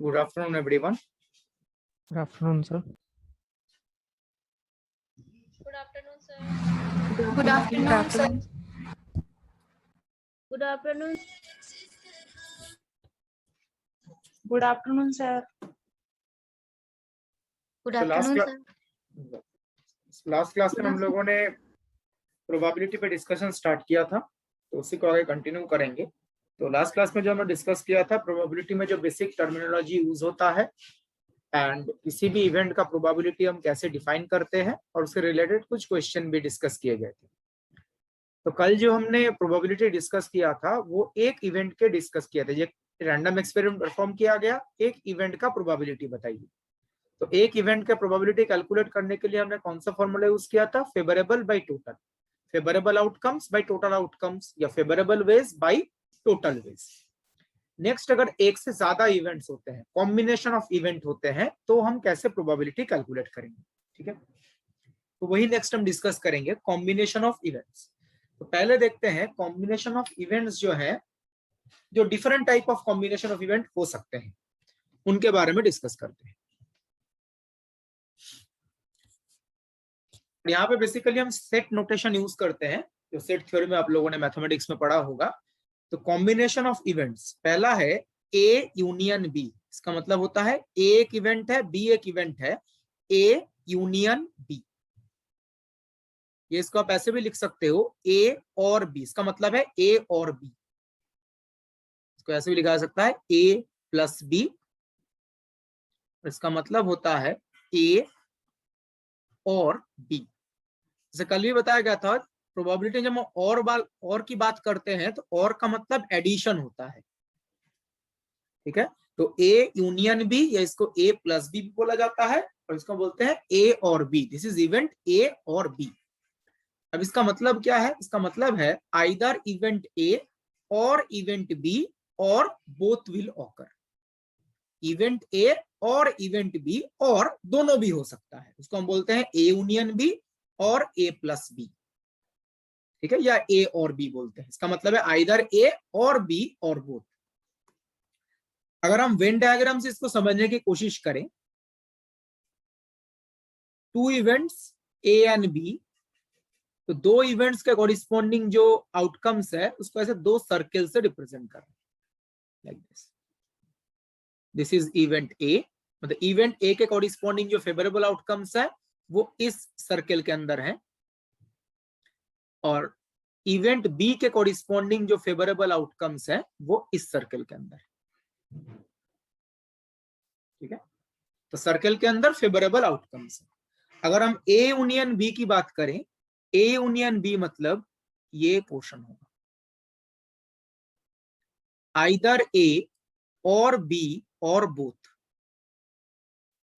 Good afternoon, everyone. Good afternoon, sir. Good afternoon, sir. Good afternoon, sir. Good afternoon. Good afternoon, sir. Good So afternoon, sir. Last class में हम लोगों ने probability पे discussion start किया था, तो उसी को आगे कंटिन्यू करेंगे। तो लास्ट क्लास में जो हमने डिस्कस किया था, प्रोबेबिलिटी में जो बेसिक टर्मिनोलॉजी यूज होता है एंड किसी भी इवेंट का प्रोबेबिलिटी हम कैसे डिफाइन करते हैं, और उससे रिलेटेड कुछ क्वेश्चन भी डिस्कस किए गए थे। तो कल जो हमने प्रोबेबिलिटी डिस्कस किया था वो एक इवेंट के डिस्कस किया था। ये रैंडम एक्सपेरिमेंट परफॉर्म किया गया, एक इवेंट का प्रोबेबिलिटी बताइए। तो एक इवेंट का प्रोबेबिलिटी कैलकुलेट करने के लिए हमने कौन सा फॉर्मूला यूज किया था? Favourable by total, favourable outcomes by total outcomes, या favourable ways by total ways. Next, अगर एक से ज्यादा इवेंट्स होते हैं, कॉम्बिनेशन ऑफ इवेंट होते हैं, तो हम कैसे प्रोबेबिलिटी कैलकुलेट करेंगे। ठीक है, तो वही नेक्स्ट हम डिस्कस करेंगे, कॉम्बिनेशन ऑफ इवेंट्स। तो पहले देखते हैं कॉम्बिनेशन ऑफ इवेंट्स जो है, जो different type of combination of event हो सकते हैं, उनके बारे में डिस्कस करते हैं। यहाँ पे बेसिकली हम सेट नोटेशन यूज करते हैं, जो सेट थ्योरी में आप लोगों ने मैथमेटिक्स में पढ़ा होगा। तो कॉम्बिनेशन ऑफ इवेंट्स, पहला है ए यूनियन बी। इसका मतलब होता है ए एक इवेंट है, बी एक इवेंट है, ए यूनियन बी। ये इसको आप ऐसे भी लिख सकते हो, ए और बी। इसका मतलब है ए और बी। इसको ऐसे भी लिखा जा सकता है ए प्लस बी। इसका मतलब होता है ए और बी। जैसे कल भी बताया गया था, प्रोबेबिलिटी जब हम और की बात करते हैं तो और का मतलब एडिशन होता है। ठीक है, तो ए यूनियन बी, या इसको ए प्लस बी भी बोला जाता है, और इसको बोलते हैं ए और B. This is event A और बी। अब इसका मतलब क्या है? इसका मतलब है आइदर इवेंट ए और इवेंट बी और both will occur. Event A और इवेंट बी, और दोनों भी हो सकता है। उसको हम बोलते हैं ए यूनियन बी और ए प्लस बी। ठीक है, या ए और बी बोलते हैं। इसका मतलब है आइदर ए और बी और बोथ। अगर हम वेन डायग्राम से इसको समझने की कोशिश करें, two events A and B, तो दो इवेंट्स के कॉरिस्पॉन्डिंग जो आउटकम्स है उसको ऐसे दो सर्कल से रिप्रेजेंट करना, like this. This is event ए, मतलब इवेंट ए के कॉरिस्पॉन्डिंग जो फेवरेबल आउटकम्स है वो इस सर्कल के अंदर है, और इवेंट बी के कॉरिस्पॉन्डिंग जो फेवरेबल आउटकम्स है वो इस सर्कल के अंदर है। ठीक है, तो सर्कल के अंदर फेवरेबल आउटकम्स है। अगर हम ए यूनियन बी की बात करें, ए यूनियन बी मतलब ये पोर्शन होगा, आइदर ए और बी और बोथ,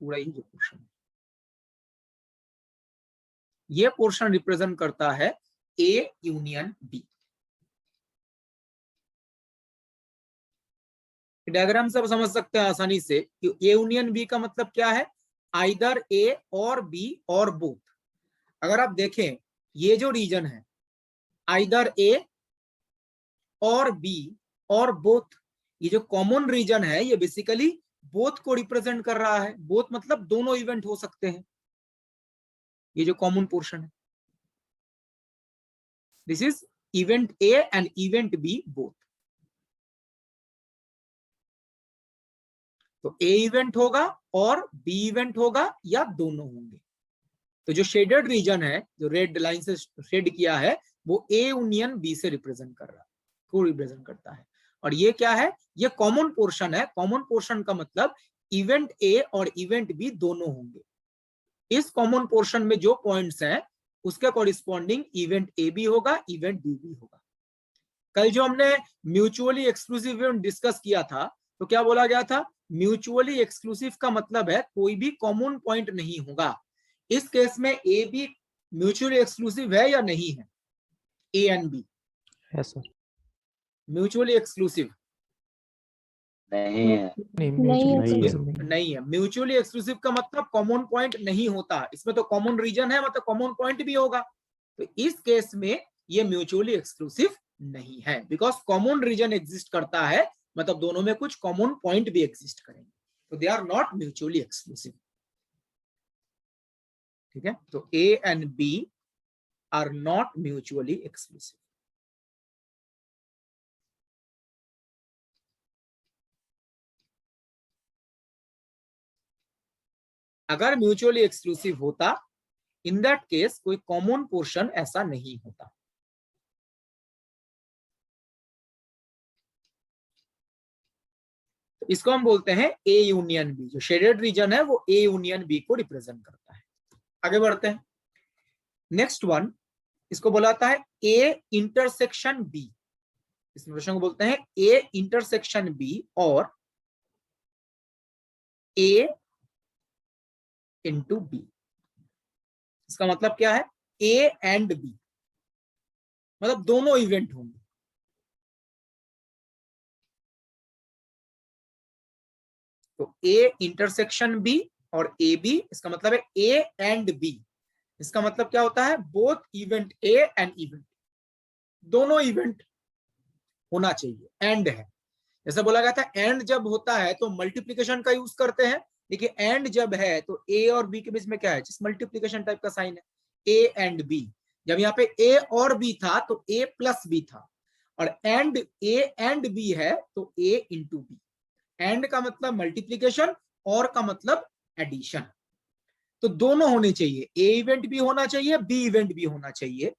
पूरा ये जो पोर्शन है, ये पोर्शन रिप्रेजेंट करता है ए यूनियन बी। डायग्राम से आप समझ सकते हैं आसानी से कि ए यूनियन बी का मतलब क्या है? आइदर ए और बी और बोथ। अगर आप देखें ये जो रीजन है, आइदर ए और बी और बोथ, ये जो कॉमन रीजन है ये बेसिकली बोथ को रिप्रेजेंट कर रहा है। बोथ मतलब दोनों इवेंट हो सकते हैं, ये जो कॉमन पोर्शन है। This is event A and event B both. तो ए इवेंट होगा और बी इवेंट होगा, या दोनों होंगे। तो जो शेडेड रीजन है, जो रेड लाइन से शेड किया है, वो ए यूनियन बी से रिप्रेजेंट कर रहा है, को रिप्रेजेंट करता है। और ये क्या है? ये कॉमन पोर्शन है। कॉमन पोर्शन का मतलब इवेंट ए और इवेंट बी दोनों होंगे। इस कॉमन पोर्शन में जो पॉइंट्स हैं उसके कॉरिस्पॉन्डिंग इवेंट ए भी होगा, इवेंट बी भी होगा। कल जो हमने म्यूचुअली एक्सक्लूसिव इवेंट डिस्कस किया था, तो क्या बोला गया था? म्यूचुअली एक्सक्लूसिव का मतलब है कोई भी कॉमन पॉइंट नहीं होगा। इस केस में ए बी म्यूचुअली एक्सक्लूसिव है या नहीं है? A and B Yes, sir. Mutually exclusive नहीं है। नहीं है। म्यूचुअली एक्सक्लूसिव का मतलब कॉमन पॉइंट नहीं होता। इसमें तो कॉमन रीजन है, मतलब कॉमन पॉइंट भी होगा। तो इस केस में ये म्यूचुअली एक्सक्लूसिव नहीं है, बिकॉज कॉमन रीजन एग्जिस्ट करता है, मतलब दोनों में कुछ कॉमन पॉइंट भी एग्जिस्ट करेंगे। तो they are not mutually exclusive. ठीक है, तो A and B are not mutually exclusive. अगर म्यूचुअली एक्सक्लूसिव होता, इन दैट केस कोई कॉमन पोर्शन ऐसा नहीं होता। तो इसको हम बोलते हैं ए यूनियन बी। जो शेडेड रीजन है वो ए यूनियन बी को रिप्रेजेंट करता है। आगे बढ़ते हैं, नेक्स्ट वन, इसको बोलाता है ए इंटरसेक्शन बी। इस नोटेशन को बोलते हैं ए इंटरसेक्शन बी और ए इंटू बी। इसका मतलब क्या है, ए एंड बी, मतलब दोनों इवेंट होंगे। तो ए इंटरसेक्शन बी और ए बी, इसका मतलब है ए एंड बी। इसका मतलब क्या होता है, both event A and event, दोनों इवेंट होना चाहिए। एंड है, जैसा बोला गया था एंड जब होता है तो मल्टीप्लीकेशन का यूज करते हैं, देखिए एंड जब है तो ए और बी के बीच में क्या है, जिस मल्टीप्लीकेशन टाइप का साइन है, ए एंड बी। जब यहाँ पे ए और बी था तो ए प्लस बी था, और एंड ए एंड बी है तो ए इंटू बी। एंड का मतलब मल्टीप्लीकेशन और का मतलब एडिशन। तो दोनों होने चाहिए, ए इवेंट भी होना चाहिए, बी इवेंट भी होना चाहिए।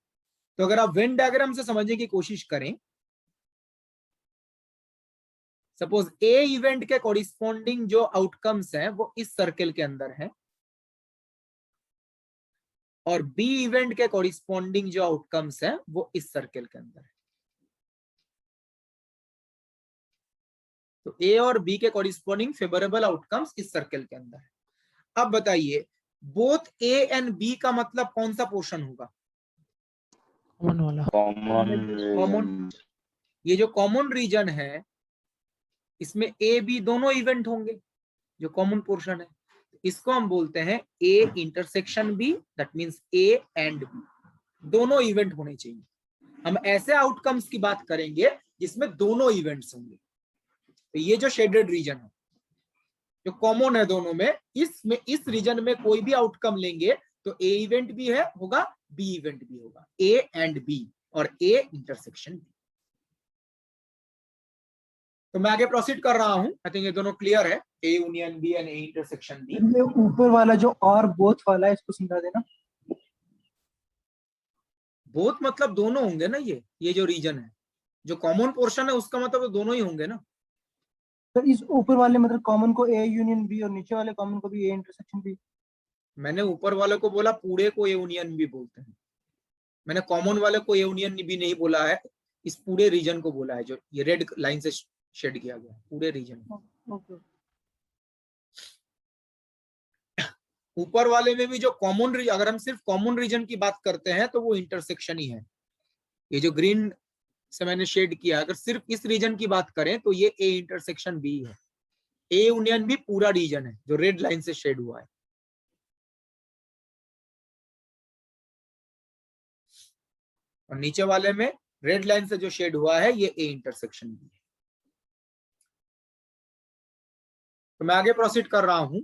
तो अगर आप वेन डायग्राम से समझने की कोशिश करें, सपोज ए इवेंट के कॉरिस्पॉन्डिंग जो आउटकम्स हैं वो इस सर्कल के अंदर है, और बी इवेंट के कॉरिस्पॉन्डिंग जो आउटकम्स हैं वो इस सर्कल के अंदर है। तो ए और बी के कॉरिस्पॉन्डिंग फेवरेबल आउटकम्स इस सर्कल के अंदर है। अब बताइए, बोथ ए एंड बी का मतलब कौन सा पोर्शन होगा, कॉमन वाला। कॉमन। ये जो कॉमन रीजन है इसमें ए बी दोनों इवेंट होंगे, जो कॉमन पोर्शन है। इसको हम बोलते हैं A intersection B, that means A and B दोनों इवेंट होने चाहिए। हम ऐसे आउटकम्स की बात करेंगे जिसमें दोनों इवेंट्स होंगे। तो ये जो शेडेड रीजन है जो कॉमन है दोनों में, इसमें इस रीजन में कोई भी आउटकम लेंगे तो ए इवेंट भी है होगा, बी इवेंट भी होगा, ए एंड बी और ए इंटरसेक्शन बी। तो मैं आगे प्रोसीड कर रहा हूं, आई थिंक ये दोनों क्लियर है, A union B and A intersection B. ये ऊपर वाला जो और बोथ वाला है इसको समझा देना। बोथ मतलब दोनों होंगे ना, ये जो रीजन है, जो कॉमन पोर्शन है उसका मतलब तो दोनों ही होंगे ना। तो इस ऊपर वाले मतलब कॉमन को ए यूनियन बी और नीचे वाले कॉमन को भी ए इंटरसेक्शन बी। मैंने ऊपर वाले को बोला पूरे को ए यूनियन बी बोलते हैं, मैंने कॉमन वाले को ए यूनियन बी नहीं बोला है, इस पूरे रीजन को बोला है जो ये रेड लाइन से शेड किया गया पूरे रीजन। ओके। ऊपर वाले में भी जो कॉमन रीजन, अगर हम सिर्फ कॉमन रीजन की बात करते हैं तो वो इंटरसेक्शन ही है। ये जो ग्रीन से मैंने शेड किया, अगर सिर्फ इस रीजन की बात करें तो ये ए इंटरसेक्शन बी है। ए यूनियन बी पूरा रीजन है जो रेड लाइन से शेड हुआ है। और नीचे वाले में रेड लाइन से जो शेड हुआ है ये ए इंटरसेक्शन बी है। तो मैं आगे प्रोसीड कर रहा हूं।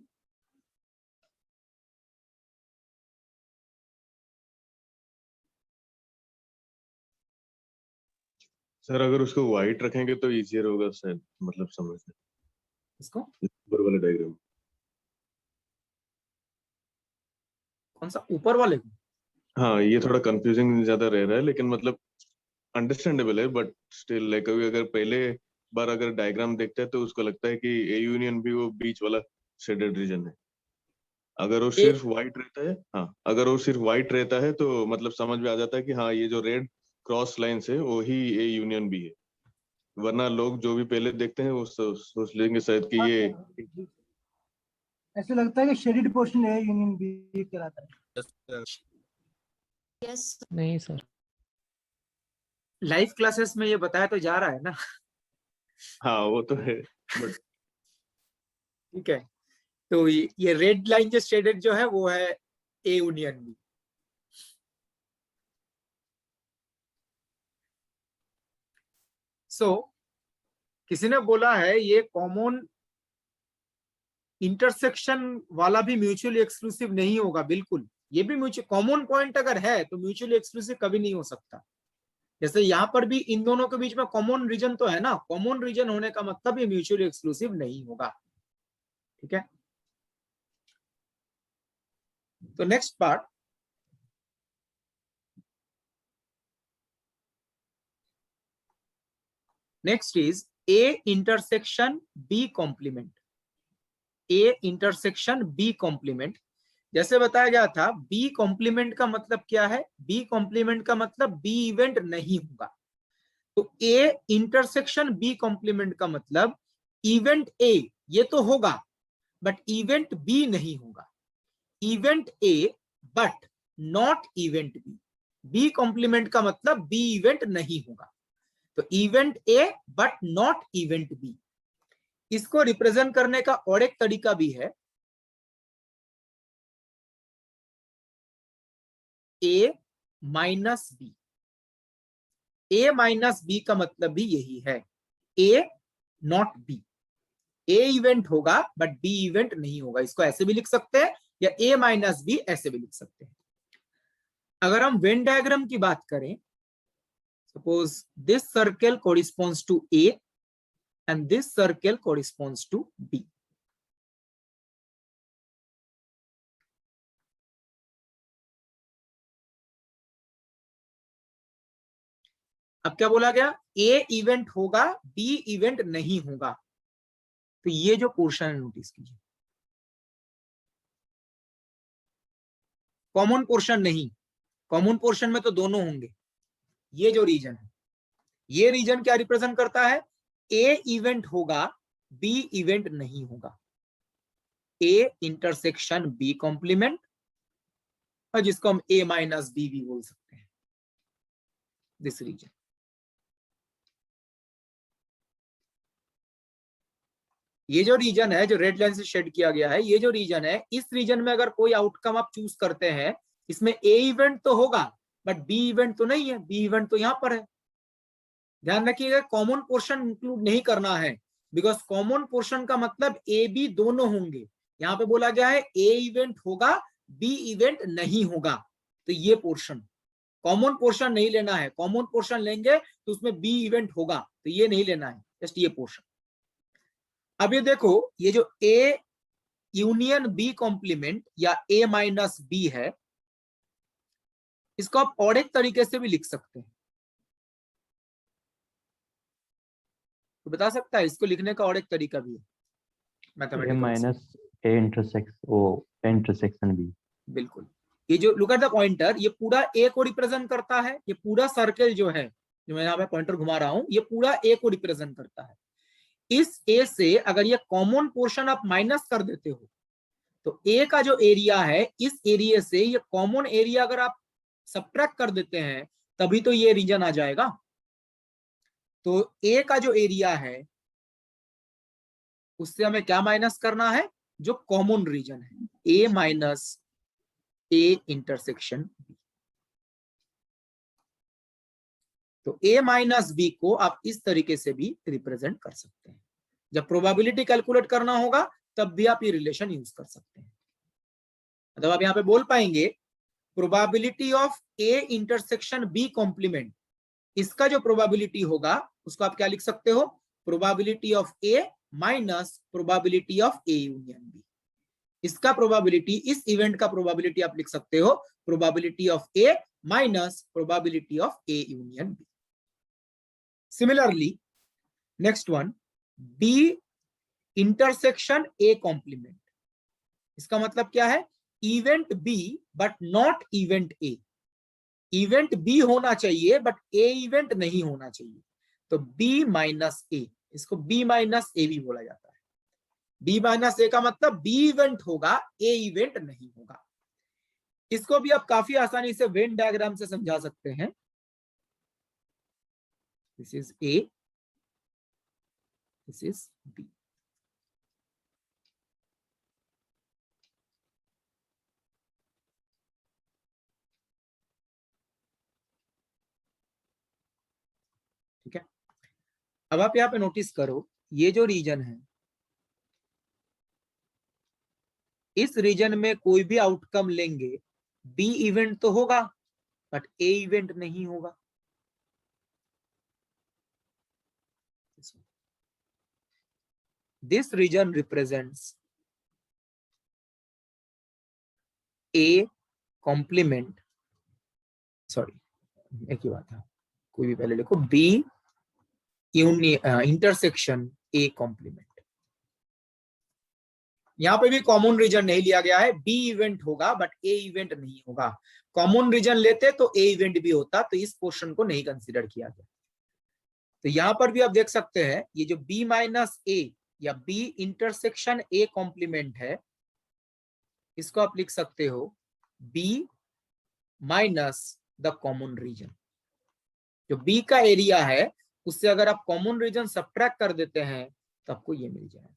सर अगर उसको वाइट रखेंगे तो इजियर होगा शायद, मतलब समझने इसको ऊपर वाले डायग्राम। कौन सा ऊपर वाले को? हाँ ये थोड़ा कंफ्यूजिंग ज्यादा रह रहा है, लेकिन मतलब अंडरस्टैंडेबल है, बट स्टिल लाइक अगर पहले बार अगर डायग्राम देखता है तो उसको लगता है कि ए यूनियन भी वो बीच वाला शेडेड रीजन है। अगर वो सिर्फ व्हाइट रहता है, हाँ अगर वो सिर्फ व्हाइट रहता है तो मतलब समझ में आ जाता है कि हाँ ये जो रेड क्रॉस लाइंस है वो ही ए यूनियन भी है। वरना लोग जो भी पहले देखते हैं वो सोच लेंगे शायद कि ये ऐसे लगता है कि shaded portion A union B कहलाता है। यस नहीं सर। लाइव क्लासेस में ये बताया तो जा रहा है ना। हाँ वो तो है, बट ठीक है, तो ये रेड लाइन जो शेडेड जो है वो है ए यूनियन बी। सो किसी ने बोला है ये कॉमन इंटरसेक्शन वाला भी म्यूचुअली एक्सक्लूसिव नहीं होगा, बिल्कुल। ये भी म्यूचुअल कॉमन पॉइंट अगर है तो म्यूचुअली एक्सक्लूसिव कभी नहीं हो सकता। जैसे यहाँ पर भी इन दोनों के बीच में कॉमन रीजन तो है ना, कॉमन रीजन होने का मतलब ये म्यूचुअली एक्सक्लूसिव नहीं होगा। ठीक है, तो next part, next is A intersection B complement. A intersection B complement, जैसे बताया गया था बी कॉम्प्लीमेंट का मतलब क्या है, बी कॉम्प्लीमेंट का मतलब बी इवेंट नहीं होगा। तो ए इंटरसेक्शन बी कॉम्प्लीमेंट का मतलब इवेंट ए ये तो होगा बट इवेंट बी नहीं होगा। Event A but not event B. B complement का मतलब बी इवेंट नहीं होगा। तो event A but not event B. इसको रिप्रेजेंट करने का और एक तरीका भी है, A minus B. A minus B का मतलब भी यही है, A not B. A event होगा बट बी इवेंट नहीं होगा। इसको ऐसे भी लिख सकते हैं या ए माइनस बी ऐसे भी लिख सकते हैं। अगर हम वेन डायग्राम की बात करें, suppose this circle corresponds to A and this circle corresponds to B. अब क्या बोला गया, ए इवेंट होगा बी इवेंट नहीं होगा। तो ये जो पोर्शन है नोटिस कीजिए, कॉमन पोर्शन नहीं, कॉमन पोर्शन में तो दोनों होंगे। ये जो रीजन है, ये रीजन क्या रिप्रेजेंट करता है, ए इवेंट होगा बी इवेंट नहीं होगा। ए इंटरसेक्शन बी कॉम्प्लीमेंट, और जिसको हम ए माइनस बी भी बोल सकते हैं, दिस रीजन। ये जो रीजन है जो रेड लाइन से शेड किया गया है, ये जो रीजन है, इस रीजन में अगर कोई आउटकम आप चूज करते हैं, इसमें ए इवेंट तो होगा बट बी इवेंट तो नहीं है, बी इवेंट तो यहां पर है। ध्यान रखिएगा कॉमन पोर्शन इंक्लूड नहीं करना है, बिकॉज कॉमन पोर्शन का मतलब ए बी दोनों होंगे। यहाँ पे बोला गया है ए इवेंट होगा बी इवेंट नहीं होगा। तो ये पोर्शन कॉमन पोर्शन नहीं लेना है, कॉमन पोर्शन लेंगे तो उसमें बी इवेंट होगा, तो ये नहीं लेना है, जस्ट ये पोर्शन। अब ये देखो, ये जो ए यूनियन बी कॉम्प्लीमेंट या ए माइनस बी है, इसको आप और एक तरीके से भी लिख सकते हैं। तो बता सकता है, इसको लिखने का और एक तरीका भी है mathematics minus A intersection B. बिल्कुल। ये जो लुक एट द पॉइंटर, ये पूरा ए को रिप्रेजेंट करता है। ये पूरा सर्कल जो है, जो मैं यहाँ पे पॉइंटर घुमा रहा हूं, ये पूरा ए को रिप्रेजेंट करता है। इस ए से अगर ये कॉमन पोर्शन आप माइनस कर देते हो, तो ए का जो एरिया है, इस एरिया से ये कॉमन एरिया अगर आप सब्ट्रैक्ट कर देते हैं, तभी तो ये रीजन आ जाएगा। तो ए का जो एरिया है, उससे हमें क्या माइनस करना है, जो कॉमन रीजन है, A minus A intersection B. तो ए माइनस बी को आप इस तरीके से भी रिप्रेजेंट कर सकते हैं। जब प्रोबेबिलिटी कैलकुलेट करना होगा तब भी आप ये रिलेशन यूज कर सकते हैं। मतलब आप यहाँ पे बोल पाएंगे probability of A intersection B complement, इसका जो प्रोबेबिलिटी होगा उसको आप क्या लिख सकते हो, probability of A minus probability of A union B. इसका प्रोबेबिलिटी, इस इवेंट का प्रोबेबिलिटी आप लिख सकते हो probability of A minus probability of A union B. Similarly next one, B intersection A complement. इसका मतलब क्या है, event B but not event A. Event B होना चाहिए बट ए इवेंट नहीं होना चाहिए। तो बी माइनस ए, इसको बी माइनस ए भी बोला जाता है। बी माइनस ए का मतलब बी इवेंट होगा, ए इवेंट नहीं होगा। इसको भी आप काफी आसानी से वेन डायग्राम से समझा सकते हैं। This is A, this is B. ठीक है, अब आप यहाँ पे नोटिस करो, ये जो रीजन है, इस रीजन में कोई भी आउटकम लेंगे बी इवेंट तो होगा बट ए इवेंट नहीं होगा। This region represents A complement, sorry एक ही बात है, कोई भी पहले लिखो, बी इंटरसेक्शन ए कॉम्प्लीमेंट। यहां पे भी कॉमन रीजन नहीं लिया गया है, बी इवेंट होगा बट ए इवेंट नहीं होगा। कॉमन रीजन लेते तो ए इवेंट भी होता, तो इस पोर्शन को नहीं कंसीडर किया गया। तो यहां पर भी आप देख सकते हैं ये जो बी माइनस ए या बी इंटरसेक्शन ए कॉम्प्लीमेंट है, इसको आप लिख सकते हो B minus the common region. जो बी का एरिया है उससे अगर आप कॉमन रीजन सब्ट्रैक्ट कर देते हैं तो आपको ये मिल जाएगा।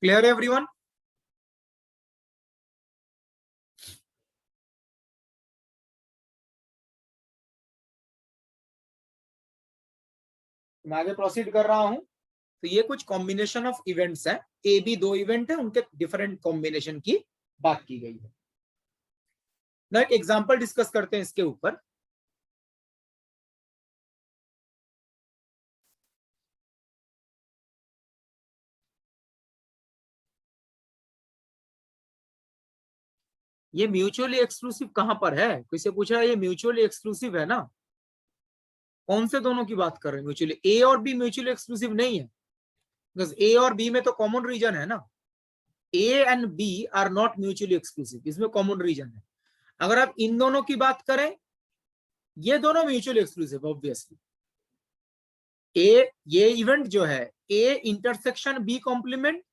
Clear everyone? मैं आगे प्रोसीड कर रहा हूं। तो ये कुछ कॉम्बिनेशन ऑफ इवेंट्स हैं, ए बी दो इवेंट है, उनके डिफरेंट कॉम्बिनेशन की बात की गई है। ना एक एग्जांपल डिस्कस करते हैं इसके ऊपर। ये म्यूचुअली एक्सक्लूसिव कहां पर है? किसी पूछा ये म्यूचुअली एक्सक्लूसिव है ना? कौन से दोनों की बात कर रहे हैं म्यूचुअली? ए और बी म्यूचुअली एक्सक्लूसिव नहीं है, बिकॉज ए और बी में तो कॉमन रीजन है ना। A and B are not mutually exclusive, इसमें कॉमन रीजन है। अगर आप इन दोनों की बात करें, ये दोनों म्यूचुअली एक्सक्लूसिव ऑब्वियसली। ए ये इवेंट जो है A intersection B complement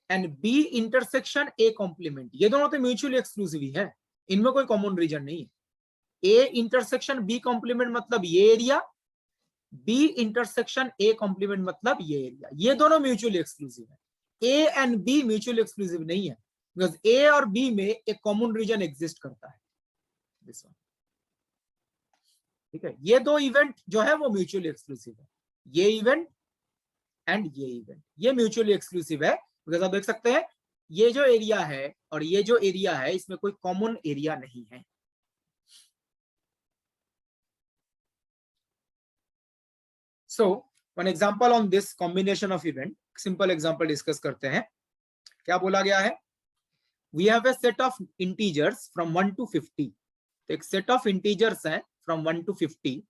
and B intersection A complement, ये दोनों तो म्यूचुअली एक्सक्लूसिव ही है, इनमें कोई कॉमन रीजन नहीं है। ए इंटरसेक्शन बी कॉम्प्लीमेंट मतलब ये area, B intersection A complement मतलब ये एरिया, ये दोनों म्यूचुअली एक्सक्लूसिव है। A and B mutually exclusive नहीं है, बिकॉज ए और बी में एक कॉमन रीजन एग्जिस्ट करता है, दिस वन। ठीक है, ये दो इवेंट जो है वो म्यूचुअली एक्सक्लूसिव है, ये इवेंट एंड ये इवेंट, ये म्यूचुअली एक्सक्लूसिव है। बिकॉज आप देख सकते हैं ये जो एरिया है और ये जो एरिया है इसमें कोई कॉमन एरिया नहीं है। So, one example on this combination of event, simple example discuss करते हैं। क्या बोला गया है? We have a set of integers from 1 to 50. तो एक set of integers है from 1 to 50।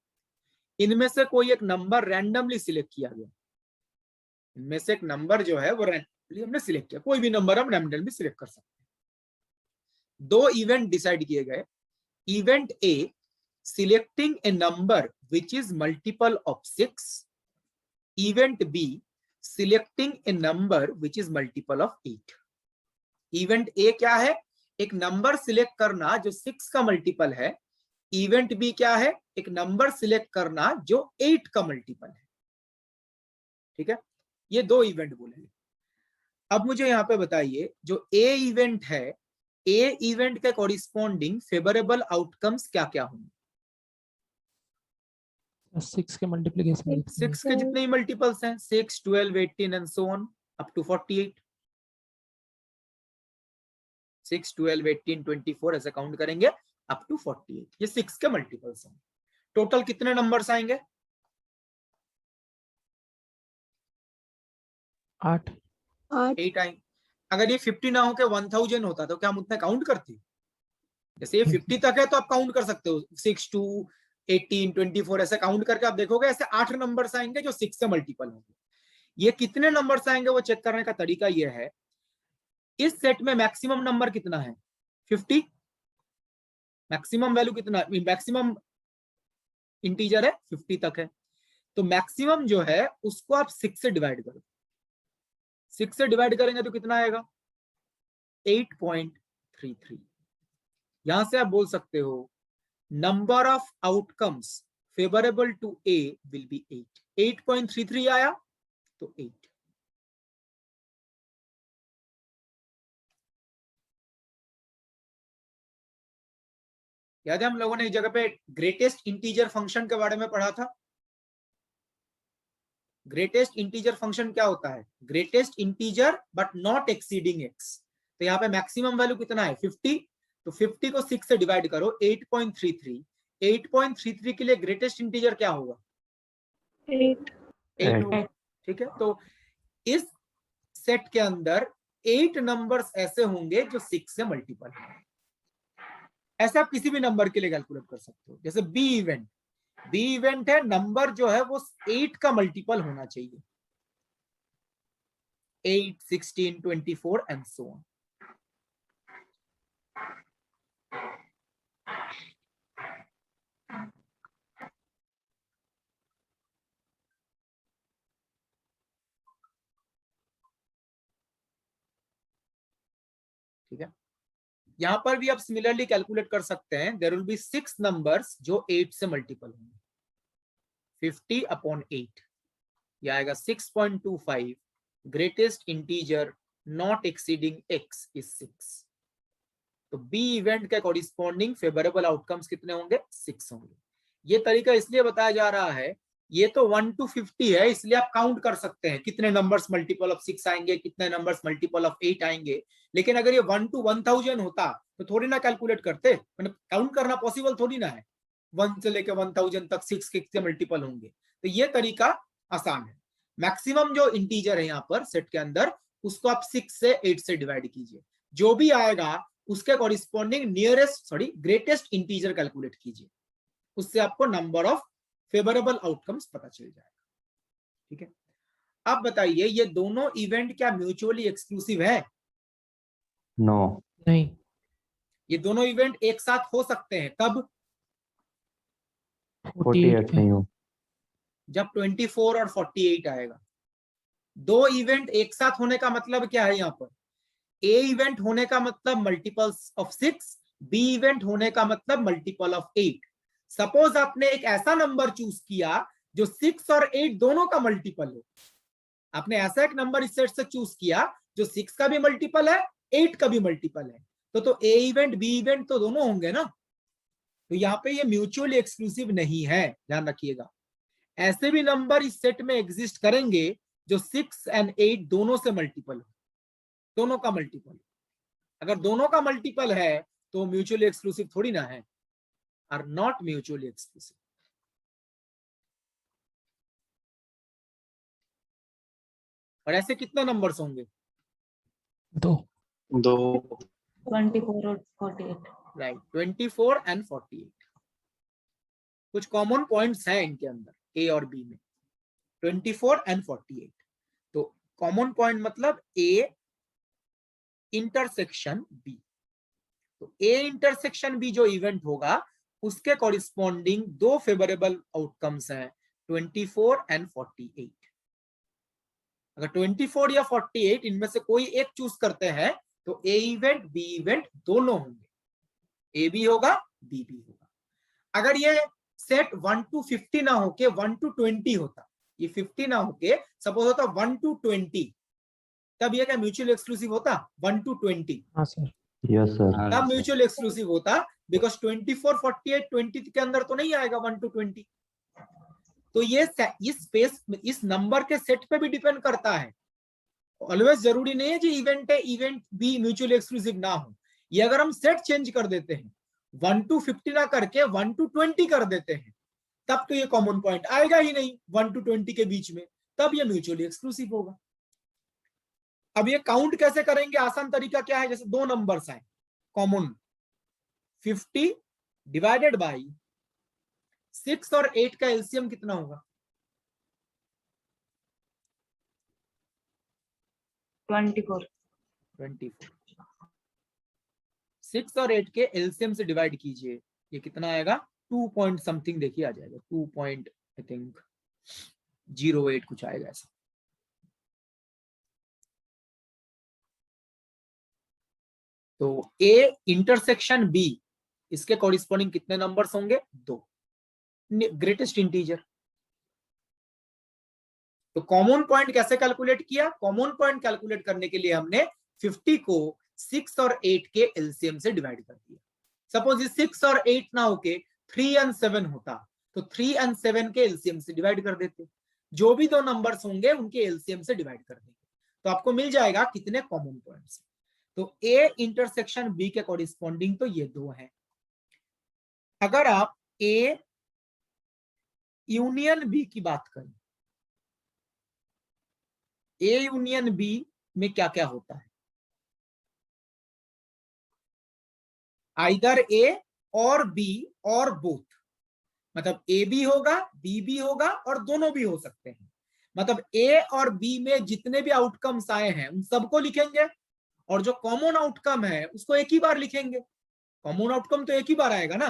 इनमें से कोई एक नंबर रैंडमली सिलेक्ट किया गया। इनमें से एक नंबर जो है वो रैंडमली हमने सिलेक्ट किया, कोई भी नंबर हम रैंडमली सिलेक्ट कर सकते हैं। दो इवेंट डिसाइड किए गए। Event A, selecting a number which is multiple of 6. Event B, selecting a number which is multiple of 8. Event A क्या है? एक नंबर सिलेक्ट करना जो 6 का मल्टीपल है। इवेंट बी क्या है? एक नंबर सिलेक्ट करना जो 8 का मल्टीपल है। ठीक है, ये दो इवेंट बोलेंगे। अब मुझे यहां पे बताइए, जो ए इवेंट है, ए इवेंट के कॉरिस्पॉन्डिंग फेवरेबल आउटकम्स क्या क्या होंगे? 6 के मल्टीप्लिकेशन 6 के जितने ही मल्टीपल्स हैं, 6, 12, 18 and so on up to 48। 6, 12, 18, 24 ऐसे काउंट करेंगे अप टू 48। ये 6 के मल्टीपल्स हैं। टोटल कितने नंबर्स आएंगे? 8 8 आएंगे। अगर ये 50 ना हो के 1000 होता तो क्या हम उतना काउंट करते? जैसे ये 50 तक है तो आप काउंट कर सकते हो, 6 to 18, 24 ऐसे काउंट करके आप देखोगे ऐसे 8 नंबर्स आएंगे जो 6 से मल्टीपल होंगे। ये कितने नंबर्स आएंगे वो चेक करने का तरीका ये है, इस सेट में मैक्सिमम नंबर कितना है? 50। मैक्सिमम वैल्यू कितना, मैक्सिमम इंटीजर है 50 तक है, तो मैक्सिमम जो है उसको आप 6 से डिवाइड करो। 6 से डिवाइड करेंगे तो कितना आएगा? 8.33। यहां से आप बोल सकते हो number of outcomes favourable to A will be 8। 8.33 आया तो 8। याद है हम लोगों ने एक जगह पे ग्रेटेस्ट इंटीजर फंक्शन के बारे में पढ़ा था। ग्रेटेस्ट इंटीजर फंक्शन क्या होता है? Greatest integer but not exceeding x। तो यहाँ पे मैक्सिमम वैल्यू कितना है? 50। तो 50 को 6 से डिवाइड करो, 8.33। 8.33 के लिए ग्रेटेस्ट इंटीजर क्या होगा? 8. 8 होगा। ठीक है, तो इस सेट के अंदर 8 नंबर्स ऐसे होंगे जो 6 से मल्टीपल है। ऐसा आप किसी भी नंबर के लिए कैलकुलेट कर सकते हो। जैसे बी इवेंट, बी इवेंट है, नंबर जो है वो 8 का मल्टीपल होना चाहिए, 8, 16, 24 एंड सो ऑन। ठीक है, यहां पर भी आप सिमिलरली कैलकुलेट कर सकते हैं। देयर विल बी 6 नंबर्स जो 8 से मल्टीपल होंगे। 50 अपॉन 8 यह आएगा 6.25। Greatest integer not exceeding x is 6। तो बी इवेंट के कॉरिस्पॉन्डिंग फेवरेबल आउटकम्स कितने होंगे? 6 होंगे। ये तरीका इसलिए बताया जा रहा है, ये तो 1 to 50 है, इसलिए आप काउंट कर सकते हैं कितने नंबर्स मल्टीपल ऑफ 6 आएंगे, कितने नंबर्स मल्टीपल ऑफ 8 आएंगे। लेकिन अगर ये 1 to 1000 होता तो थोड़ी ना कैलकुलेट करते, मतलब काउंट करना पॉसिबल थोड़ी ना है। 1 से लेकर 1000 तक 6 के मल्टीपल होंगे। तो ये तरीका आसान है। मैक्सिमम जो इंटीजर है यहाँ पर सेट के अंदर, उसको आप 6 से 8 से डिवाइड कीजिए, जो भी आएगा उसके कॉरिस्पॉन्डिंग ग्रेटेस्ट इंटीजर कैलकुलेट कीजिए, उससे आपको नंबर ऑफ फेवरेबल आउटकम्स पता चल जाएगा। ठीक है, अब बताइए ये दोनों इवेंट क्या म्यूचुअली एक्सक्लूसिव है? नो। नहीं। ये दोनों इवेंट एक साथ हो सकते हैं कब? 48 नहीं हो। जब 24 और 48 आएगा। दो इवेंट एक साथ होने का मतलब क्या है? यहाँ पर ए इवेंट होने का मतलब मल्टीपल्स ऑफ 6, बी इवेंट होने का मतलब मल्टीपल ऑफ 8। सपोज आपने एक ऐसा नंबर चूज किया जो 6 और 8 दोनों का मल्टीपल हो। आपने ऐसा एक नंबर इस सेट से चूज किया जो 6 का भी मल्टीपल है, 8 का भी मल्टीपल है, तो ए इवेंट बी इवेंट तो दोनों होंगे ना। तो यहाँ पे ये म्यूचुअली एक्सक्लूसिव नहीं है, ध्यान रखिएगा। ऐसे भी नंबर इस सेट में एग्जिस्ट करेंगे जो 6 एंड 8 दोनों से मल्टीपल हो, दोनों का मल्टीपल। अगर दोनों का मल्टीपल है तो म्यूचुअली एक्सक्लूसिव थोड़ी ना है, आर नॉट म्यूचुअली एक्सक्लूसिव। और ऐसे कितने नंबर्स होंगे? 2। 24 और 48. Right, 24 and 48। कुछ कॉमन पॉइंट्स हैं इनके अंदर, ए और बी में, 24 एंड 48। तो कॉमन पॉइंट मतलब ए इंटरसेक्शन बी। तो ए इंटरसेक्शन बी जो इवेंट होगा उसके कॉरिस्पॉन्डिंग दो फेवरेबल आउटकम्स हैं, 24 एंड 48। अगर 24 या 48 इनमें से कोई एक चूज करते हैं तो ए इवेंट बी इवेंट दोनों होंगे, ए भी होगा बी भी होगा। अगर ये सेट 1 to 50 ना होके 1 to 20 होता, ये 50 ना होके सपोज होता 1 to 20, तब ये क्या म्यूचुअल एक्सक्लूसिव होता? 1 to 20। हाँ सर। Yes sir. तब म्यूचुअल एक्सक्लूसिव होता, बिकॉज 24, 48, 20 के अंदर तो नहीं आएगा 1 to 20। तो ये इस स्पेस, इस नंबर के सेट पे भी डिपेंड करता है। ऑलवेज जरूरी नहीं है जो इवेंट है इवेंट भी म्यूचुअली एक्सक्लूसिव ना हो। ये अगर हम सेट चेंज कर देते हैं, 1 to 50 ना करके 1 to 20 कर देते हैं, तब तो ये कॉमन पॉइंट आएगा ही नहीं 1 to 20 के बीच में, तब ये म्यूचुअली एक्सक्लूसिव होगा। अब ये काउंट कैसे करेंगे? आसान तरीका क्या है? जैसे दो नंबर्स आए कॉमन, 50 डिवाइडेड बाई 6 और 8 का एलसीएम कितना होगा? 24. 24। 6 और 8 के एलसीएम से डिवाइड कीजिए, ये कितना आएगा? 2 पॉइंट समथिंग देखिए आ जाएगा, 2 पॉइंट आई थिंक 08 कुछ आएगा ऐसा। तो ए इंटरसेक्शन बी, इसके कॉरिस्पॉन्डिंग कितने नंबर्स होंगे? 2, ग्रेटेस्ट इंटीजर। तो कॉमन पॉइंट कैसे कैलकुलेट किया? कॉमन पॉइंट कैलकुलेट करने के लिए हमने 50 को 6 और 8 के एलसीएम से डिवाइड कर दिया। सपोज ये 6 और 8 ना होके 3 एंड 7 होता, तो 3 एंड 7 के एलसीएम से डिवाइड कर देते, जो भी दो नंबर्स होंगे उनके एलसीएम से डिवाइड कर देंगे, तो आपको मिल जाएगा कितने कॉमन पॉइंट्स। तो ए इंटरसेक्शन बी के कॉरिस्पॉन्डिंग तो ये दो हैं। अगर आप ए यूनियन बी की बात करें, ए यूनियन बी में क्या क्या होता है, आइदर ए और बी और बोथ, मतलब ए भी होगा बी भी होगा और दोनों भी हो सकते हैं। मतलब ए और बी में जितने भी आउटकम्स आए हैं उन सबको लिखेंगे, और जो कॉमन आउटकम है उसको एक ही बार लिखेंगे। कॉमन आउटकम तो एक ही बार आएगा ना,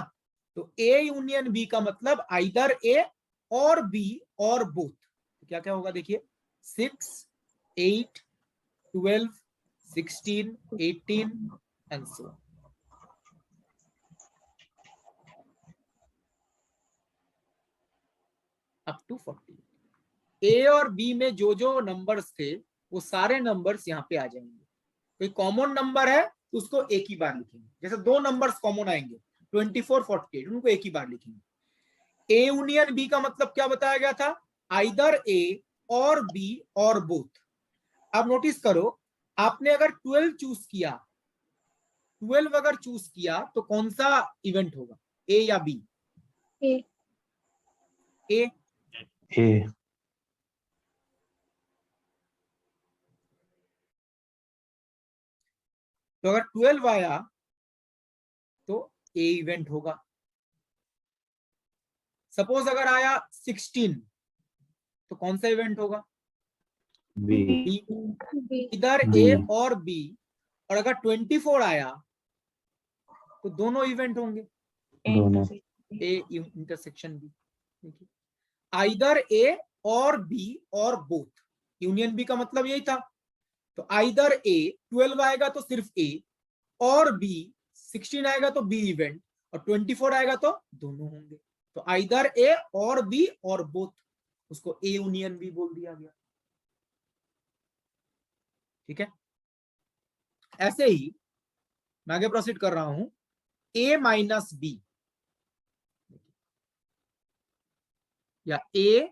तो ए यूनियन बी का मतलब आइदर ए और बी और बोथ। तो क्या क्या होगा देखिए, 6, 8, 12, 16, 18 and so on. Up to 40। A और बी में जो जो नंबर्स थे वो सारे नंबर्स यहाँ पे आ जाएंगे। कोई कॉमन नंबर है तो उसको एक ही बार लिखेंगे, जैसे दो नंबर्स कॉमन आएंगे 24, 48, उनको एक ही बार लिखेंगे। ए यूनियन बी का मतलब क्या बताया गया था, आइदर ए और बी और बोथ। अब नोटिस करो, आपने अगर 12 चूज किया, 12 अगर चूज किया तो कौन सा इवेंट होगा, ए या बी? ए ए। ए तो अगर 12 आया तो ए इवेंट होगा। सपोज अगर आया 16 तो कौन सा इवेंट होगा, बी बी। बी इधर बी ए और बी, और अगर 24 आया तो दोनों इवेंट होंगे, दोनों ए इंटरसेक्शन बी। आइदर ए और बी और बोथ, यूनियन बी का मतलब यही था। तो आइदर ए 12 आएगा तो सिर्फ ए, और बी 16 आएगा तो बी इवेंट, और 24 आएगा तो दोनों होंगे। तो आइदर ए और बी और बोथ, उसको ए यूनियन बी बोल दिया गया। ठीक है, ऐसे ही मैं आगे प्रोसीड कर रहा हूं, ए माइनस बी या ए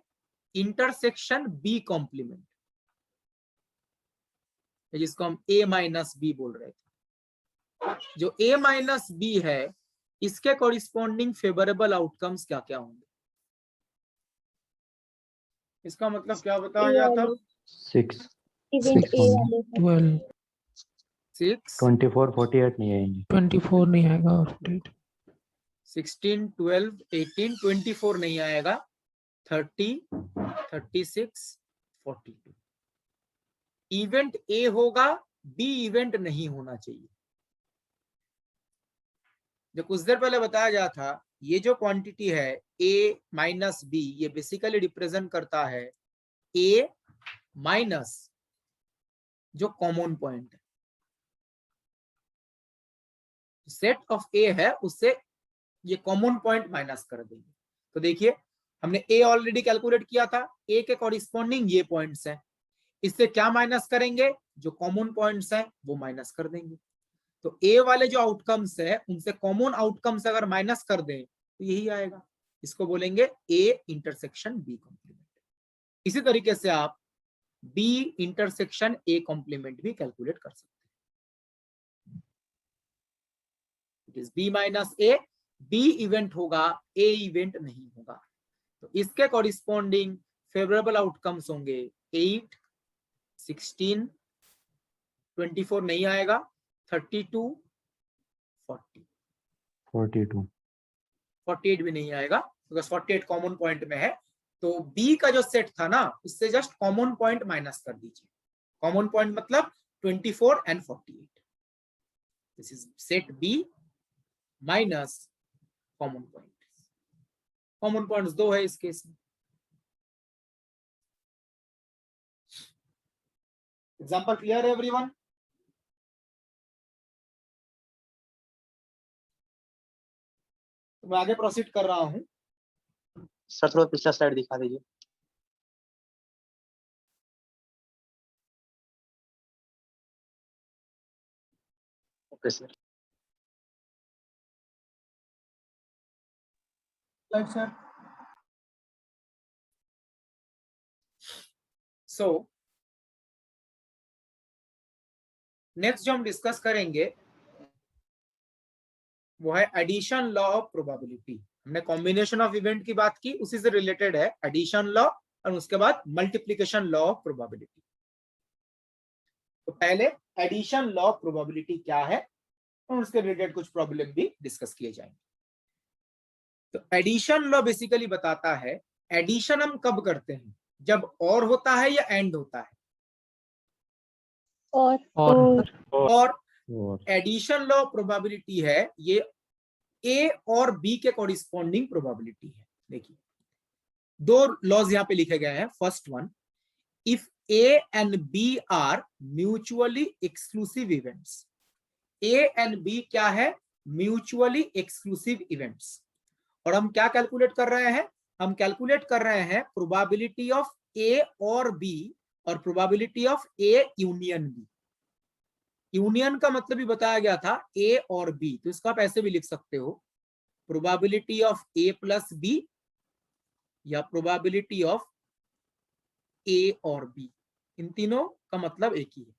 इंटरसेक्शन बी कॉम्प्लीमेंट, जिसको हम ए माइनस बी बोल रहे थे। जो ए माइनस बी है इसके कॉरिस्पॉन्डिंग फेवरेबल आउटकम्स क्या क्या होंगे, इसका मतलब क्या बताया गया था, 6 इवेंट 6, ए वाले हैं। 12, 6, 24 48 नहीं आएंगे। 24 नहीं आएगा और 48। 16, 12, 18, 24 नहीं आएगा, 30, 36, 42। इवेंट ए होगा, बी इवेंट नहीं होना चाहिए। जो कुछ देर पहले बताया गया था, ये जो क्वांटिटी है ए माइनस बी, ये बेसिकली रिप्रेजेंट करता है ए माइनस जो कॉमन पॉइंट है। सेट ऑफ ए है उससे ये कॉमन पॉइंट माइनस कर देंगे। तो देखिए हमने ए ऑलरेडी कैलकुलेट किया था, ए के कॉरिस्पॉन्डिंग ये पॉइंट्स हैं, इससे क्या माइनस करेंगे, जो कॉमन पॉइंट्स हैं वो माइनस कर देंगे। तो ए वाले जो आउटकम्स है उनसे कॉमन आउटकम्स अगर माइनस कर दें तो यही आएगा, इसको बोलेंगे ए इंटरसेक्शन बी कॉम्प्लीमेंट। इसी तरीके से आप बी इंटरसेक्शन ए कॉम्प्लीमेंट भी कैलकुलेट कर सकते हैं। It is B minus A, B event होगा, ए इवेंट नहीं होगा। तो इसके कॉरिस्पॉन्डिंग फेवरेबल आउटकम्स होंगे 8, 16, 24 नहीं आएगा, 32, 40, 42 48 भी नहीं आएगा, बिकॉज 48 कॉमन पॉइंट में है। तो बी का जो सेट था ना उससे जस्ट कॉमन पॉइंट माइनस कर दीजिए। कॉमन पॉइंट मतलब 24 and 48। This is set B minus common point. Common points दो है इस केस में। एग्जांपल क्लियर है एवरीवन? तो मैं आगे प्रोसीड कर रहा हूं। सर थोड़ा पिछला स्लाइड दिखा दीजिए। Okay sir. Right, sir. So next जो हम डिस्कस करेंगे वो है एडिशन लॉ ऑफ प्रोबेबिलिटी। हमने कॉम्बिनेशन ऑफ इवेंट की बात की, उसी से रिलेटेड है एडिशन लॉ, और उसके बाद मल्टीप्लिकेशन लॉ ऑफ प्रोबेबिलिटी। तो पहले एडिशन लॉ ऑफ प्रोबेबिलिटी क्या है और उसके रिलेटेड कुछ प्रॉब्लम भी डिस्कस किए जाएंगे। तो एडिशन लॉ बेसिकली बताता है एडिशन हम कब करते हैं, जब और होता है या एंड होता है। और एडिशन लॉ प्रोबेबिलिटी है ये ए और बी के कॉरिस्पॉन्डिंग प्रोबेबिलिटी है। देखिए दो लॉज यहां पे लिखे गए हैं। First one, if A and B are mutually exclusive events. A and B क्या है, म्यूचुअली एक्सक्लूसिव इवेंट्स। और हम क्या कैलकुलेट कर रहे हैं, हम कैलकुलेट कर रहे हैं प्रोबेबिलिटी ऑफ ए और बी और probability of A union B. Union का मतलब भी बताया गया था ए और बी, तो इसको आप ऐसे भी लिख सकते हो probability of A plus B या प्रोबेबिलिटी ऑफ ए और बी। इन तीनों का मतलब एक ही है।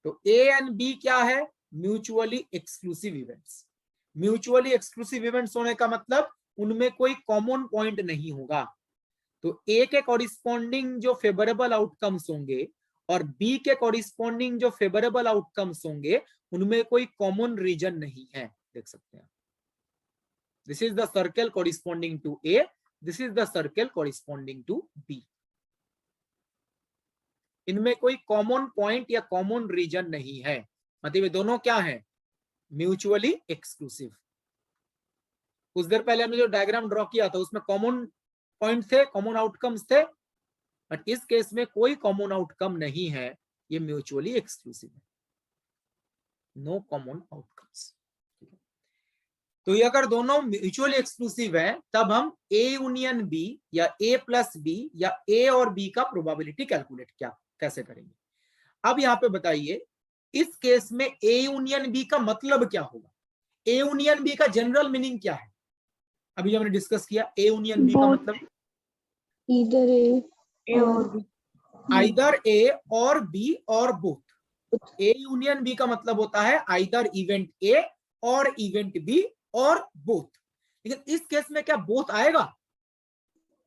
तो ए एंड बी क्या है, mutually exclusive events. Mutually exclusive events होने का मतलब उनमें कोई कॉमन पॉइंट नहीं होगा। तो ए के कॉरिस्पॉन्डिंग जो फेवरेबल आउटकम्स होंगे और बी के कॉरिस्पॉन्डिंग जो फेवरेबल आउटकम्स होंगे उनमें कोई कॉमन रीजन नहीं है। देख सकते हैं, this is the circle corresponding to A, this is the circle corresponding to B. इनमें कोई कॉमन पॉइंट या कॉमन रीजन नहीं है, मतलब ये दोनों क्या है, म्यूचुअली एक्सक्लूसिव। कुछ देर पहले हमने जो डायग्राम ड्रॉ किया था उसमें कॉमन पॉइंट थे, कॉमन आउटकम्स थे, बट इस केस में कोई कॉमन आउटकम नहीं है, ये म्यूचुअली एक्सक्लूसिव है, नो कॉमन आउटकम्स। तो ये अगर दोनों म्यूचुअली एक्सक्लूसिव है तब हम ए यूनियन बी या ए प्लस बी या ए और बी का प्रोबेबिलिटी कैलकुलेट कैसे करेंगे। अब यहाँ पे बताइए इस केस में ए यूनियन बी का मतलब क्या होगा। ए यूनियन बी का जनरल मीनिंग क्या है, अभी हमने डिस्कस किया। ए यूनियन बी का मतलब इधर ए और बी, आइदर ए और बी और बोथ। ए यूनियन बी का मतलब होता है आइदर इवेंट ए और इवेंट बी और बोथ। लेकिन इस केस में क्या बोथ आएगा,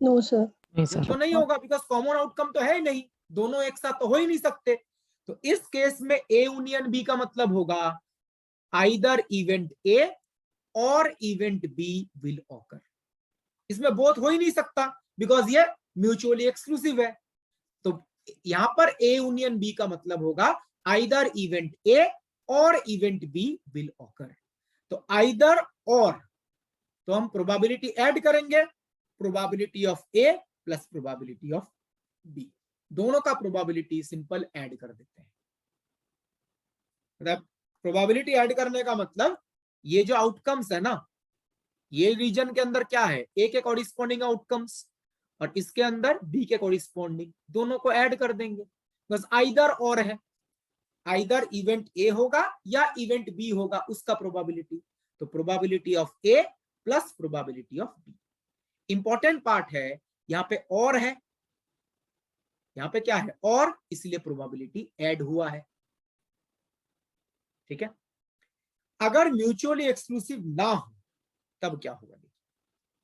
नो सर, नहीं सर। तो नहीं होगा, बिकॉज कॉमन आउटकम तो है ही नहीं, दोनों एक साथ तो हो ही नहीं सकते। तो इस केस में ए यूनियन बी का मतलब होगा आइदर इवेंट ए और इवेंट बी विल ऑकर। इसमें बोथ हो ही नहीं सकता बिकॉज ये म्यूचुअली एक्सक्लूसिव है। तो यहां पर ए यूनियन बी का मतलब होगा आइदर इवेंट ए और इवेंट बी विल ऑकर। तो आइदर और, तो हम प्रोबेबिलिटी ऐड करेंगे, probability of A plus probability of B, दोनों का प्रोबेबिलिटी सिंपल ऐड कर देते हैं। मतलब प्रोबेबिलिटी ऐड करने का मतलब ये जो आउटकम्स है ना, ये रीजन के अंदर क्या है, ए के कॉरिस्पॉन्डिंग आउटकम्स और इसके अंदर बी के कॉरिस्पॉन्डिंग, दोनों को ऐड कर देंगे। बस आइदर और है, आइदर इवेंट ए होगा या इवेंट बी होगा उसका प्रोबेबिलिटी। तो probability of A plus probability of B. Important part है यहां पे और है, यहां पे क्या है और, इसलिए प्रोबेबिलिटी ऐड हुआ है। ठीक है, अगर म्यूचुअली एक्सक्लूसिव ना हो तब क्या होगा,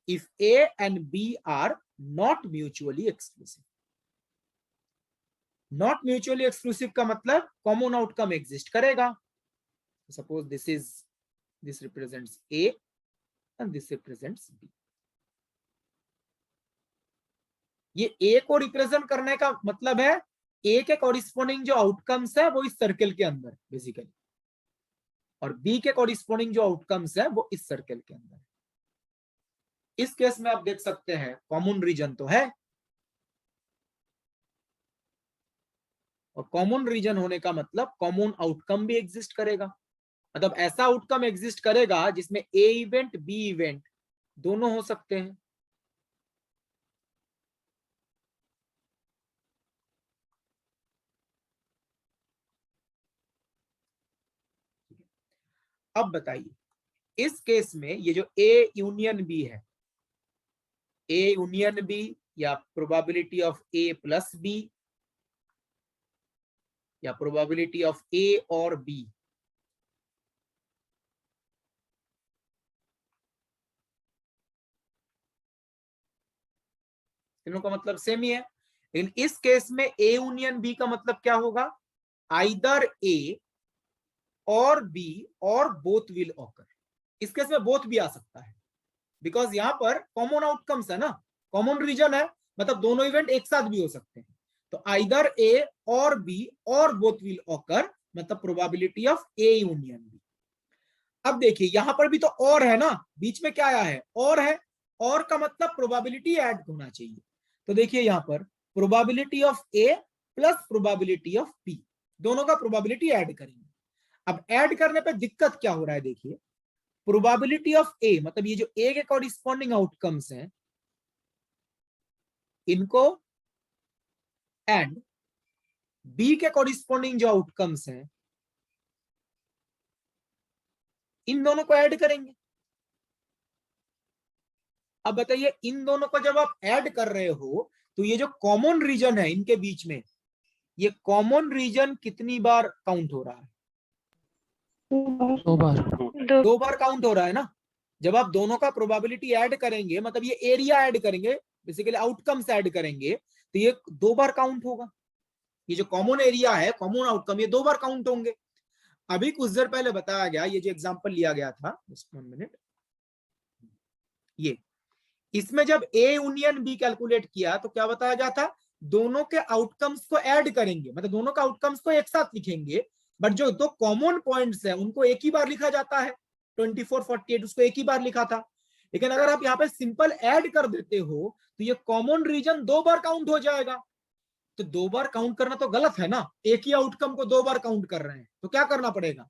if A and B are not mutually exclusive. Not mutually exclusive का मतलब कॉमन आउटकम एग्जिस्ट करेगा। Suppose this represents A and this represents B. ये ए को रिप्रेजेंट करने का मतलब है ए के कॉरिस्पॉन्डिंग जो आउटकम्स है वो इस सर्कल के अंदर बेसिकली, और बी के कॉरिस्पॉन्डिंग जो आउटकम्स है वो इस सर्कल के अंदर। इस केस में आप देख सकते हैं कॉमन रीजन तो है, और कॉमन रीजन होने का मतलब कॉमन आउटकम भी एग्जिस्ट करेगा। मतलब ऐसा आउटकम एग्जिस्ट करेगा जिसमें ए इवेंट बी इवेंट दोनों हो सकते हैं। अब बताइए इस केस में ये जो ए यूनियन बी है, ए यूनियन बी या probability of A plus B या प्रोबेबिलिटी ऑफ ए और बी, तीनों का मतलब सेम ही है। लेकिन इस केस में ए यूनियन बी का मतलब क्या होगा? आइदर ए और बी और बोथ विल ऑकर। इस केस में बोथ भी आ सकता है, बिकॉज यहां पर कॉमन आउटकम्स है ना, कॉमन रीजन है, मतलब दोनों इवेंट एक साथ भी हो सकते हैं। तो आइदर ए और बी और बोथ विल ऑकर, मतलब probability of A union B. अब देखिए यहां पर भी तो और है ना, बीच में क्या आया है? और है, और का मतलब प्रोबेबिलिटी ऐड होना चाहिए। तो देखिए यहां पर probability of A plus probability of B, दोनों का प्रोबेबिलिटी ऐड करेंगे। अब ऐड करने पे दिक्कत क्या हो रहा है? देखिए प्रोबेबिलिटी ऑफ ए, मतलब ये जो ए के कॉरिस्पॉन्डिंग आउटकम्स हैं इनको, एंड बी के कॉरिस्पॉन्डिंग जो आउटकम्स हैं इन दोनों को ऐड करेंगे। अब बताइए इन दोनों को जब आप ऐड कर रहे हो तो ये जो कॉमन रीजन है इनके बीच में, ये कॉमन रीजन कितनी बार काउंट हो रहा है? 2 बार। 2 बार काउंट हो रहा है ना। जब आप दोनों का प्रोबेबिलिटी ऐड करेंगे, मतलब ये एरिया ऐड करेंगे, बेसिकली आउटकम्स ऐड करेंगे, तो ये 2 बार काउंट होगा। ये जो कॉमन एरिया है, कॉमन आउटकम, ये 2 बार काउंट होंगे। अभी कुछ देर पहले बताया गया, ये जो एग्जांपल लिया गया था, जस्ट 1 मिनट, ये इसमें जब ए यूनियन बी कैलकुलेट किया तो क्या बताया गया था? दोनों के आउटकम्स को ऐड करेंगे, मतलब दोनों का आउटकम्स को एक साथ लिखेंगे, बट जो 2 कॉमन पॉइंट्स है उनको एक ही बार लिखा जाता है। 24, 48 उसको एक ही बार लिखा था। लेकिन अगर आप यहाँ पे सिंपल ऐड कर देते हो तो ये कॉमन रीजन 2 बार काउंट हो जाएगा। तो 2 बार काउंट करना तो गलत है ना, एक ही आउटकम को 2 बार काउंट कर रहे हैं, तो क्या करना पड़ेगा?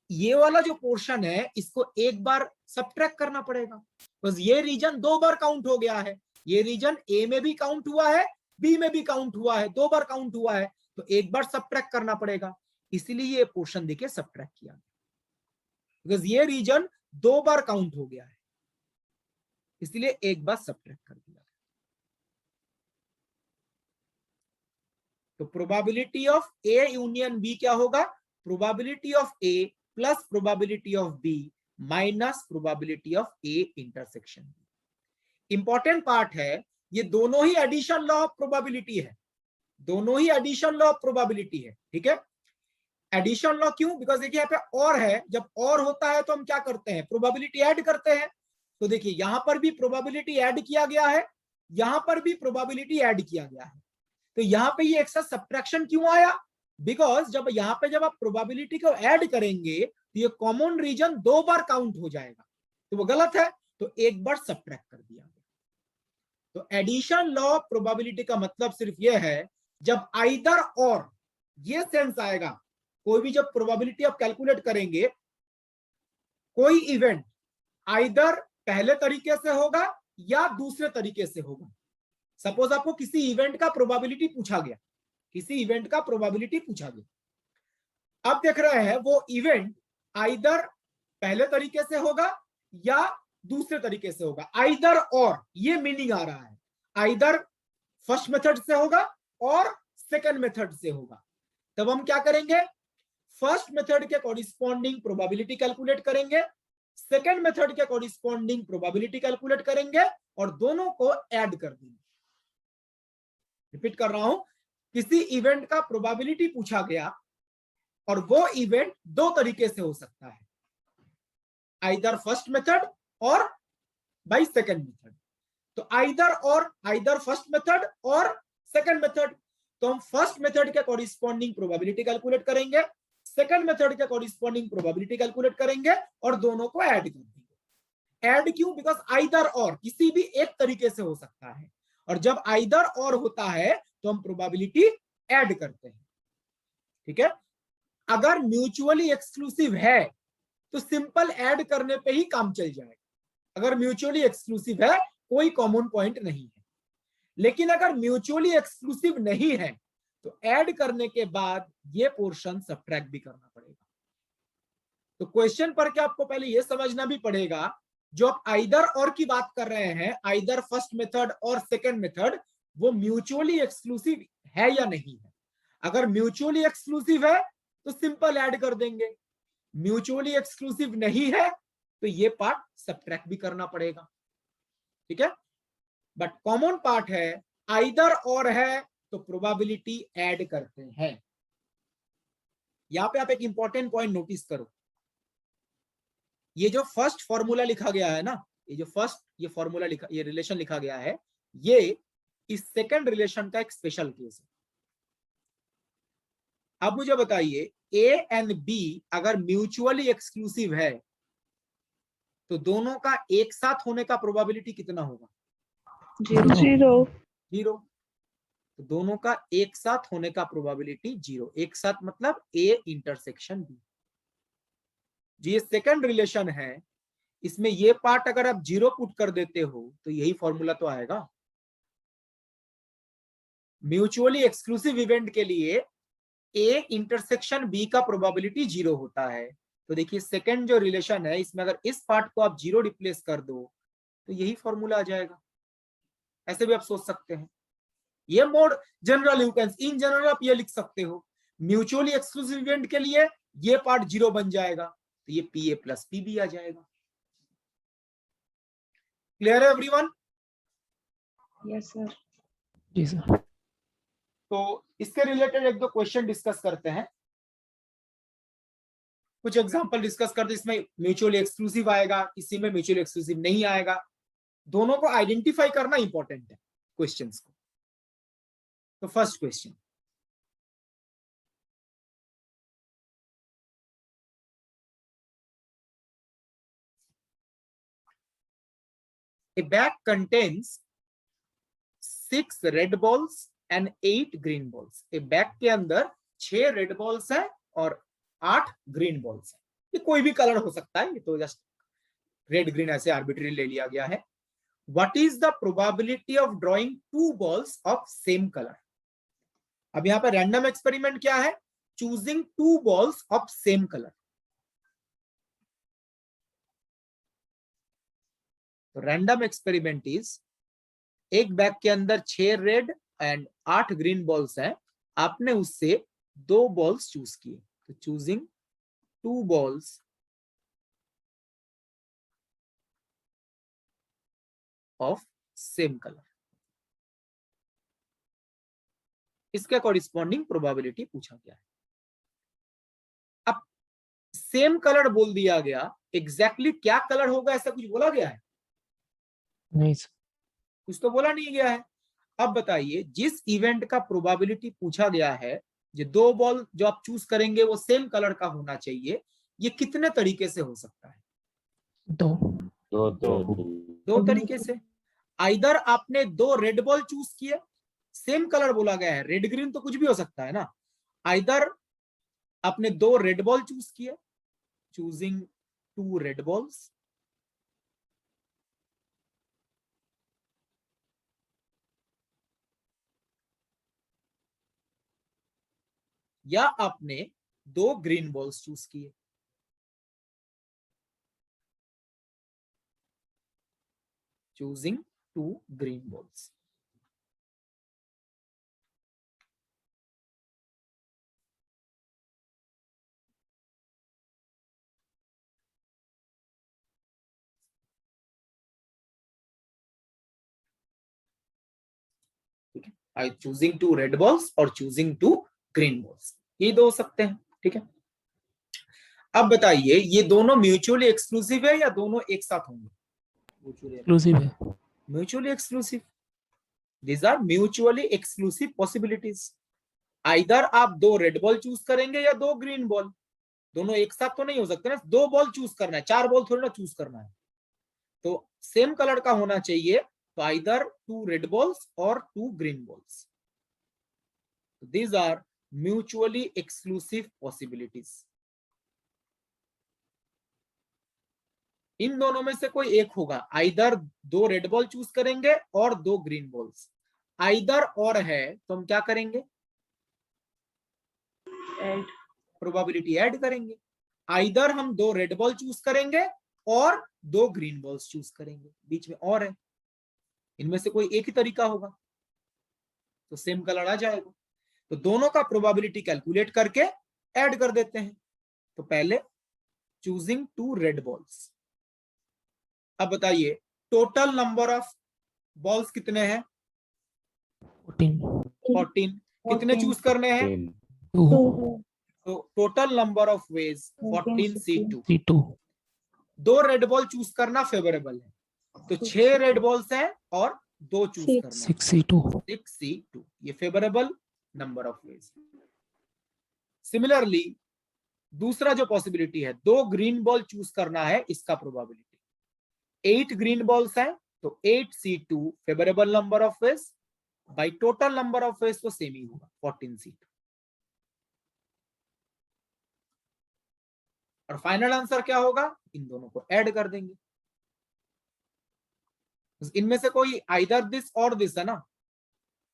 ये वाला जो पोर्शन है इसको एक बार सबट्रैक्ट करना पड़ेगा, बस ये रीजन 2 बार काउंट हो गया है। ये रीजन ए में भी काउंट हुआ है, बी में भी काउंट हुआ है, 2 बार काउंट हुआ है, तो एक बार सबट्रैक्ट करना पड़ेगा। इसीलिए ये पोर्शन देखिए सबट्रैक्ट किया, बिकॉज ये रीजन 2 बार काउंट हो गया है, इसलिए एक बार सबट्रैक्ट कर दिया। तो probability of A union B क्या होगा? Probability of A plus probability of B minus probability of A intersection. Important part है, ये दोनों ही एडिशन लॉ ऑफ प्रोबेबिलिटी है, दोनों ही एडिशन लॉ ऑफ प्रोबेबिलिटी है। ठीक है, एडिशन लॉ क्यों? बिकॉज देखिए यहाँ पे और है, जब और होता है तो हम क्या करते हैं? प्रोबेबिलिटी ऐड करते हैं। तो देखिए यहां पर भी प्रोबेबिलिटी ऐड किया गया है, यहां पर भी प्रोबेबिलिटी ऐड किया गया है। तो यहाँ पे ये एक्स्ट्रा सब्ट्रैक्शन क्यों आया? बिकॉज जब आप प्रोबेबिलिटी को ऐड करेंगे तो ये कॉमन रीजन 2 बार काउंट हो जाएगा, तो वो गलत है, तो एक बार सब्ट्रैक्ट कर दिया गया। तो एडिशन लॉ ऑफ प्रोबेबिलिटी का मतलब सिर्फ ये है, जब आइदर और ये सेंस आएगा, कोई भी जब प्रोबेबिलिटी आप कैलकुलेट करेंगे, कोई इवेंट आइदर पहले तरीके से होगा या दूसरे तरीके से होगा। सपोज आपको किसी इवेंट का प्रोबेबिलिटी पूछा गया, किसी इवेंट का प्रोबेबिलिटी पूछा गया, अब देख रहे हैं वो इवेंट आइदर पहले तरीके से होगा या दूसरे तरीके से होगा। आइदर और, ये मीनिंग आ रहा है, आइदर फर्स्ट मेथड से होगा और सेकंड मेथड से होगा। तब हम क्या करेंगे? फर्स्ट मेथड के कॉरिस्पॉन्डिंग प्रोबेबिलिटी कैलकुलेट करेंगे, सेकंड मेथड के कॉरिस्पॉन्डिंग प्रोबेबिलिटी कैलकुलेट करेंगे और दोनों को ऐड कर देंगे। रिपीट कर रहा हूं, किसी इवेंट का प्रोबेबिलिटी पूछा गया और वो इवेंट 2 तरीके से हो सकता है, आइदर फर्स्ट मेथड और बाय सेकंड मेथड। तो आइदर फर्स्ट मेथड और सेकंड मेथड। तो हम फर्स्ट मेथड के कॉरिस्पॉन्डिंग प्रोबेबिलिटी कैलकुलेट करेंगे, सेकंड मेथड के कॉरिस्पॉन्डिंग प्रोबेबिलिटी कैलकुलेट करेंगे और दोनों को ऐड कर देंगे। ऐड क्यों? बिकॉज आइदर और किसी भी एक तरीके से हो सकता है, और जब आइदर और होता है तो हम प्रोबेबिलिटी ऐड करते हैं। ठीक है, अगर म्यूचुअली एक्सक्लूसिव है तो सिंपल ऐड करने पे ही काम चल जाएगा। अगर म्यूचुअली एक्सक्लूसिव है, कोई कॉमन पॉइंट नहीं है। लेकिन अगर म्यूचुअली एक्सक्लूसिव नहीं है तो ऐड करने के बाद ये पोर्शन सब्ट्रैक्ट भी करना पड़ेगा। तो क्वेश्चन पर क्या आपको पहले ये समझना भी पड़ेगा, जो आप आइदर और की बात कर रहे हैं, आइदर फर्स्ट मेथड और सेकंड मेथड, वो म्यूचुअली एक्सक्लूसिव है या नहीं है। अगर म्यूचुअली एक्सक्लूसिव है तो सिंपल ऐड कर देंगे, म्यूचुअली एक्सक्लूसिव नहीं है तो ये पार्ट सब्ट्रैक्ट भी करना पड़ेगा, ठीक है। बट कॉमन पार्ट है आइदर और है तो प्रोबेबिलिटी ऐड करते हैं। यहां पे आप एक इंपॉर्टेंट पॉइंट नोटिस करो, ये जो फर्स्ट फॉर्मूला लिखा गया है ना, ये जो फर्स्ट ये फॉर्मूला लिखा, ये रिलेशन लिखा गया है, ये इस सेकंड रिलेशन का एक स्पेशल केस है। अब मुझे बताइए ए एंड बी अगर म्यूचुअली एक्सक्लूसिव है तो दोनों का एक साथ होने का प्रोबेबिलिटी कितना होगा? 0 जीरो। तो दोनों का एक साथ होने का प्रोबेबिलिटी 0। एक साथ मतलब ए इंटरसेक्शन बी। जो ये सेकंड रिलेशन है, इसमें ये पार्ट अगर आप 0 पुट कर देते हो तो यही फॉर्मूला तो आएगा। म्यूचुअली एक्सक्लूसिव इवेंट के लिए ए इंटरसेक्शन बी का प्रोबेबिलिटी 0 होता है। तो देखिए सेकंड जो रिलेशन है, इसमें अगर इस पार्ट को आप 0 रिप्लेस कर दो तो यही फॉर्मूला आ जाएगा। ऐसे भी आप सोच सकते हैं। ये mode general, you can in general आप ये लिख सकते हो, म्यूचुअली एक्सक्लूसिव इवेंट के लिए ये पार्ट 0 बन जाएगा तो ये P A plus P B आ जाएगा। क्लियर है एवरीवन? Yes sir. जी सर। तो इसके रिलेटेड एक दो क्वेश्चन डिस्कस करते हैं, कुछ एग्जांपल डिस्कस करते हैं। इसमें म्यूचुअली एक्सक्लूसिव आएगा, इसी में म्यूचुअली एक्सक्लूसिव नहीं आएगा। दोनों को आइडेंटिफाई करना इंपॉर्टेंट है क्वेश्चंस को। तो first question, a bag contains 6 red balls and 8 green balls। A bag के अंदर 6 रेड बॉल्स है और 8 ग्रीन बॉल्स है। ये कोई भी कलर हो सकता है, ये तो जस्ट रेड ग्रीन ऐसे आर्बिट्री ले लिया गया है। What is the probability of drawing 2 balls of same colour? अब यहाँ पे रैंडम एक्सपेरिमेंट क्या है? Choosing 2 balls of same colour. तो रैंडम एक्सपेरिमेंट इज, एक बैग के अंदर 6 रेड एंड 8 ग्रीन बॉल्स हैं, आपने उससे 2 बॉल्स चूज किए। तो choosing 2 balls of same colour, इसके कॉरिस्पॉन्डिंग प्रोबेबिलिटी पूछा गया है। अब सेम कलर बोल दिया गया, एग्जैक्टली क्या कलर होगा ऐसा कुछ बोला गया है? नहीं सर। कुछ तो बोला नहीं गया है। अब बताइए जिस इवेंट का प्रोबेबिलिटी पूछा गया है, जो 2 बॉल जो आप चूज करेंगे वो सेम कलर का होना चाहिए, ये कितने तरीके से हो सकता है? 2 तरीके से। आइदर आपने 2 रेड बॉल चूज किए, सेम कलर बोला गया है, रेड ग्रीन तो कुछ भी हो सकता है ना। आइदर आपने 2 रेड बॉल चूज किए, चूजिंग 2 रेड बॉल्स, या आपने 2 ग्रीन बॉल्स चूज किए। Choosing 2 green balls. ठीक है, आई चूजिंग 2 रेड बॉल्स और चूजिंग 2 ग्रीन बॉल्स, ये 2 हो सकते हैं। ठीक है, अब बताइए ये दोनों म्यूचुअली एक्सक्लूसिव है या दोनों एक साथ होंगे? एक्सक्लूसिव है। Mutually exclusive. These are mutually exclusive possibilities. Either आप 2 रेड बॉल चूज करेंगे या 2 ग्रीन बॉल, दोनों एक साथ तो नहीं हो सकते ना। 2 बॉल चूज करना है, 4 बॉल थोड़ी ना चूज करना है। तो सेम कलर का होना चाहिए, तो आइदर 2 रेड बॉल्स और 2 green balls. These are mutually exclusive possibilities. इन दोनों में से कोई एक होगा, आइदर 2 रेड बॉल चूज करेंगे और 2 ग्रीन बॉल्स। आइदर और है तो हम क्या करेंगे? ऐड। प्रोबेबिलिटी ऐड करेंगे। आइदर हम 2 रेड बॉल चूज करेंगे और 2 ग्रीन बॉल्स चूज करेंगे, बीच में और है, इनमें से कोई एक ही तरीका होगा, तो सेम कलर आ जाएगा। तो दोनों का प्रोबेबिलिटी कैलकुलेट करके ऐड कर देते हैं। तो पहले चूजिंग 2 रेड बॉल्स। अब बताइए टोटल नंबर ऑफ बॉल्स कितने हैं? 14। कितने चूज करने हैं? 10 2 तो total number of ways 14 C2। C2 2 red ball choose करना फेवरेबल है, तो 6 रेड बॉल्स हैं और 2 चूज Six. करना 6 C2 6C2, ये favourable number of ways. Similarly दूसरा जो पॉसिबिलिटी है, 2 ग्रीन बॉल चूज करना है, इसका प्रोबेबिलिटी 8 ग्रीन बॉल्स है, तो 8C2 favourable number of ways by total number of ways तो सेम ही होगा 14C2। और फाइनल आंसर क्या होगा? इन दोनों को ऐड कर देंगे। इनमें से कोई आइदर दिस और दिस है ना,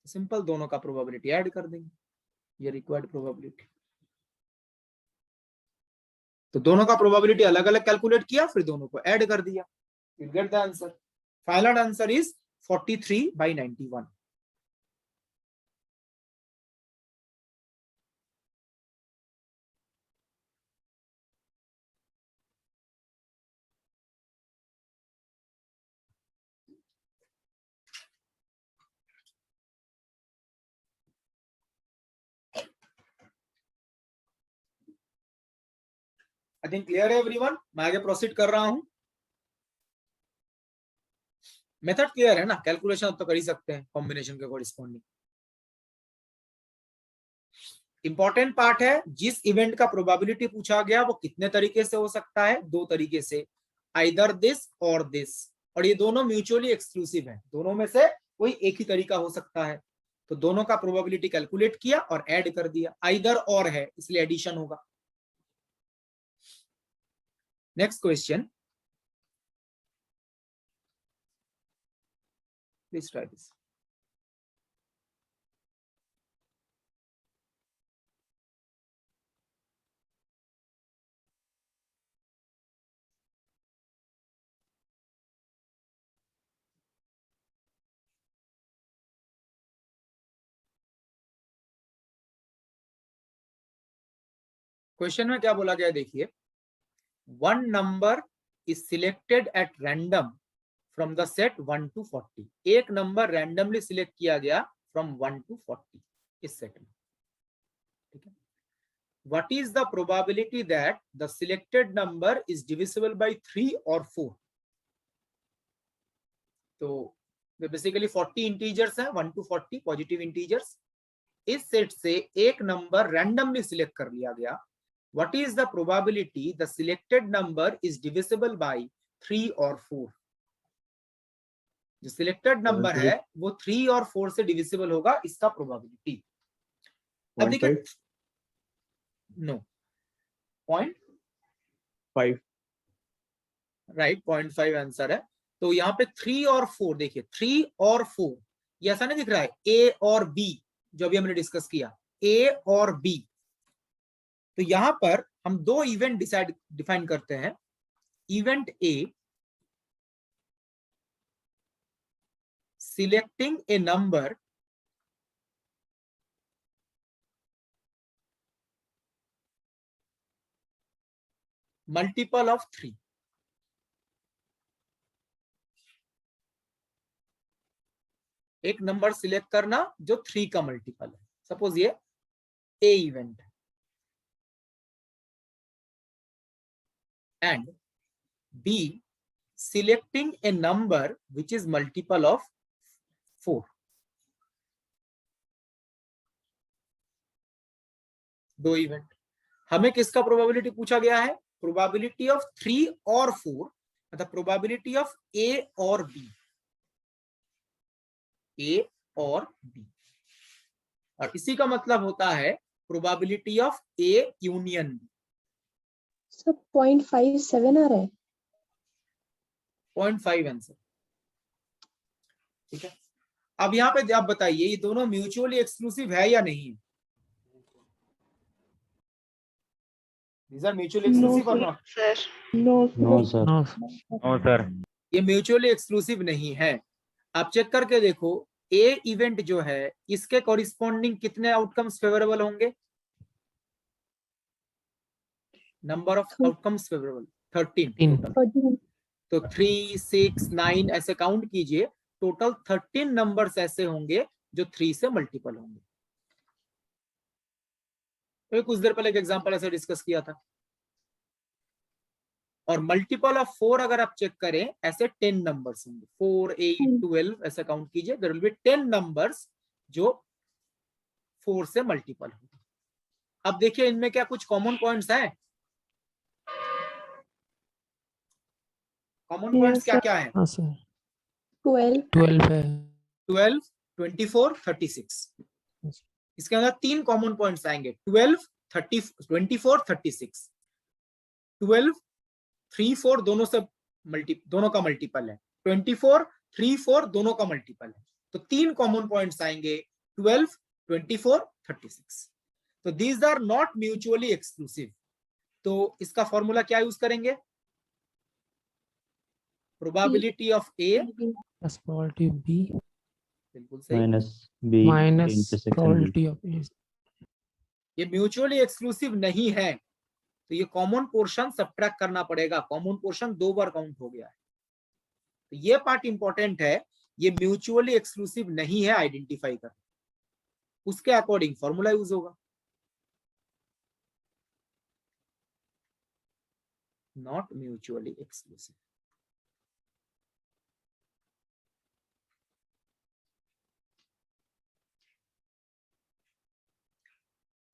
सिंपल दोनों का प्रोबेबिलिटी ऐड कर देंगे, ये रिक्वायर्ड प्रोबेबिलिटी। तो दोनों का प्रोबेबिलिटी अलग अलग कैलकुलेट किया, फिर दोनों को ऐड कर दिया, you get the answer. Final answer is 43/91। I think clear है एवरीवन। मैं आगे प्रोसीड कर रहा हूं। मेथड क्लियर है ना? कैलकुलेशन अब तो कर ही सकते हैं कॉम्बिनेशन के कोरिस्पोंडिंग। इंपॉर्टेंट पार्ट है, जिस इवेंट का प्रोबेबिलिटी पूछा गया वो कितने तरीके से हो सकता है? 2 तरीके से, आइदर दिस और दिस, और ये दोनों म्यूचुअली एक्सक्लूसिव है, दोनों में से कोई एक ही तरीका हो सकता है। तो दोनों का प्रोबेबिलिटी कैलकुलेट किया और ऐड कर दिया, आइदर और है इसलिए एडिशन होगा। Next question, please try this. Question में क्या बोला गया देखिए, 1 number is selected at random from the set 1 to 40। एक नंबर रैंडमली सिलेक्ट किया गया फ्रॉम 1 to 40 इस सेट में, ठीक है। What is the probability that the selected number is divisible by 3 और 4? तो बेसिकली 40 इंटीजर्स हैं, 1 to 40 पॉजिटिव इंटीजर्स। इस सेट से एक नंबर रैंडमली सिलेक्ट कर लिया गया। What is the probability the selected number is divisible by 3 और 4? जो सिलेक्टेड नंबर है वो 3 और 4 से डिविजिबल होगा, इसका प्रोबेबिलिटी। अब देखिए, नो 0.5, राइट, 0.5 आंसर है। तो यहाँ पे 3 और 4 देखिए, 3 और 4 ये ऐसा नहीं दिख रहा है ए और बी, जो अभी हमने डिस्कस किया, ए और बी। तो यहां पर हम 2 इवेंट डिफाइन करते हैं। Event A, selecting A number multiple of 3। एक नंबर सिलेक्ट करना जो 3 का मल्टीपल है, सपोज ये ए इवेंट है, and B, selecting a number which is multiple of 4। दो इवेंट, हमें किसका प्रोबेबिलिटी पूछा गया है? प्रोबेबिलिटी ऑफ 3 और 4, मतलब प्रोबेबिलिटी ऑफ ए और बी, ए और बी। और इसी का मतलब होता है probability of A union B. सब 0.57 आ रहा है। 0.5 आंसर, ठीक है। अब यहाँ पे आप बताइए, ये दोनों म्यूचुअली एक्सक्लूसिव है या नहीं? These are mutually exclusive or not? sir. No, No, sir. No. No, sir. ये म्यूचुअली एक्सक्लूसिव नहीं है। आप चेक करके देखो, ए इवेंट जो है इसके कॉरिस्पॉन्डिंग कितने आउटकम्स फेवरेबल होंगे? Number of outcomes favourable 13 total। 14. तो 3, 6, 9 ऐसे काउंट कीजिए, टोटल 13 नंबर्स ऐसे होंगे जो 3 से मल्टीपल होंगे। तो कुछ देर पहले एक एग्जांपल ऐसे डिस्कस किया था। और मल्टीपल ऑफ 4 अगर आप चेक करें, ऐसे 10 नंबर्स होंगे, 4, 8, 12 ऐसे काउंट कीजिए, देयर विल बी 10 नंबर्स जो 4 से मल्टीपल होंगे। अब देखिए इनमें क्या कुछ कॉमन पॉइंट्स हैं? कॉमन पॉइंट्स क्या क्या है? हाँ सर 12. 12 है 12, 24, 36। इसके अंदर 3 कॉमन पॉइंट्स आएंगे, 12, 30, 24, 36। 12, 3, 4 दोनों का मल्टीपल है, 24, 3, 4 दोनों का मल्टीपल है। तो 3 कॉमन पॉइंट्स आएंगे, 12, 24, 36। तो these are not mutually exclusive. तो इसका फॉर्मूला क्या यूज करेंगे? Probability of A, plus probability B बिल्कुल सही, Minus B. Minus intersection B. Probability of A. ये म्यूचुअली एक्सक्लूसिव नहीं है, तो ये कॉमन पोर्शन सब्ट्रैक्ट करना पड़ेगा। कॉमन पोर्शन 2 बार काउंट हो गया है, तो ये पार्ट इंपॉर्टेंट है। ये म्यूचुअली एक्सक्लूसिव नहीं है, आइडेंटिफाई कर, उसके अकॉर्डिंग फॉर्मूला यूज होगा। Not mutually exclusive.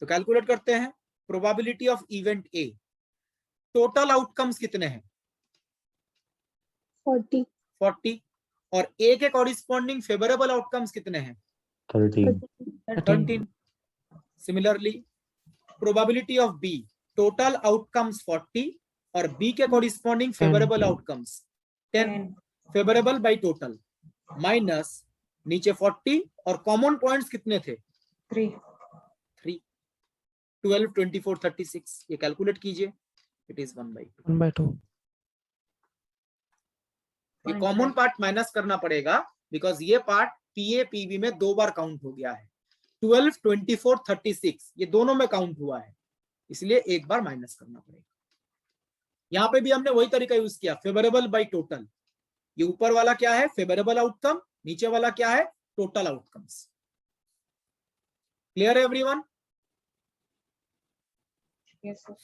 तो कैलकुलेट करते हैं probability of event A. Total outcomes कितने हैं? 40. 40। और ए के कॉरिस्पॉन्डिंग फेवरेबल आउटकम्स कितने हैं? 13. 13। Similarly probability of B, total outcomes 40 और बी के corresponding favourable outcomes 10। Favourable by total minus नीचे 40 और कॉमन पॉइंट्स कितने थे? 3. 3। 12, 24, 36। ये कैलकुलेट कीजिए, इट इज 1/2। 1/2 ये कॉमन पार्ट माइनस करना पड़ेगा, बिकॉज ये पार्ट पीए पीबी में 2 बार काउंट हो गया है। 12, 24, 36 ये दोनों में काउंट हुआ है, इसलिए एक बार माइनस करना पड़ेगा। यहाँ पे भी हमने वही तरीका यूज किया, फेवरेबल बाय टोटल। ये ऊपर वाला क्या है? Favourable outcome. नीचे वाला क्या है? Total outcomes. Clear everyone? Yes, sir.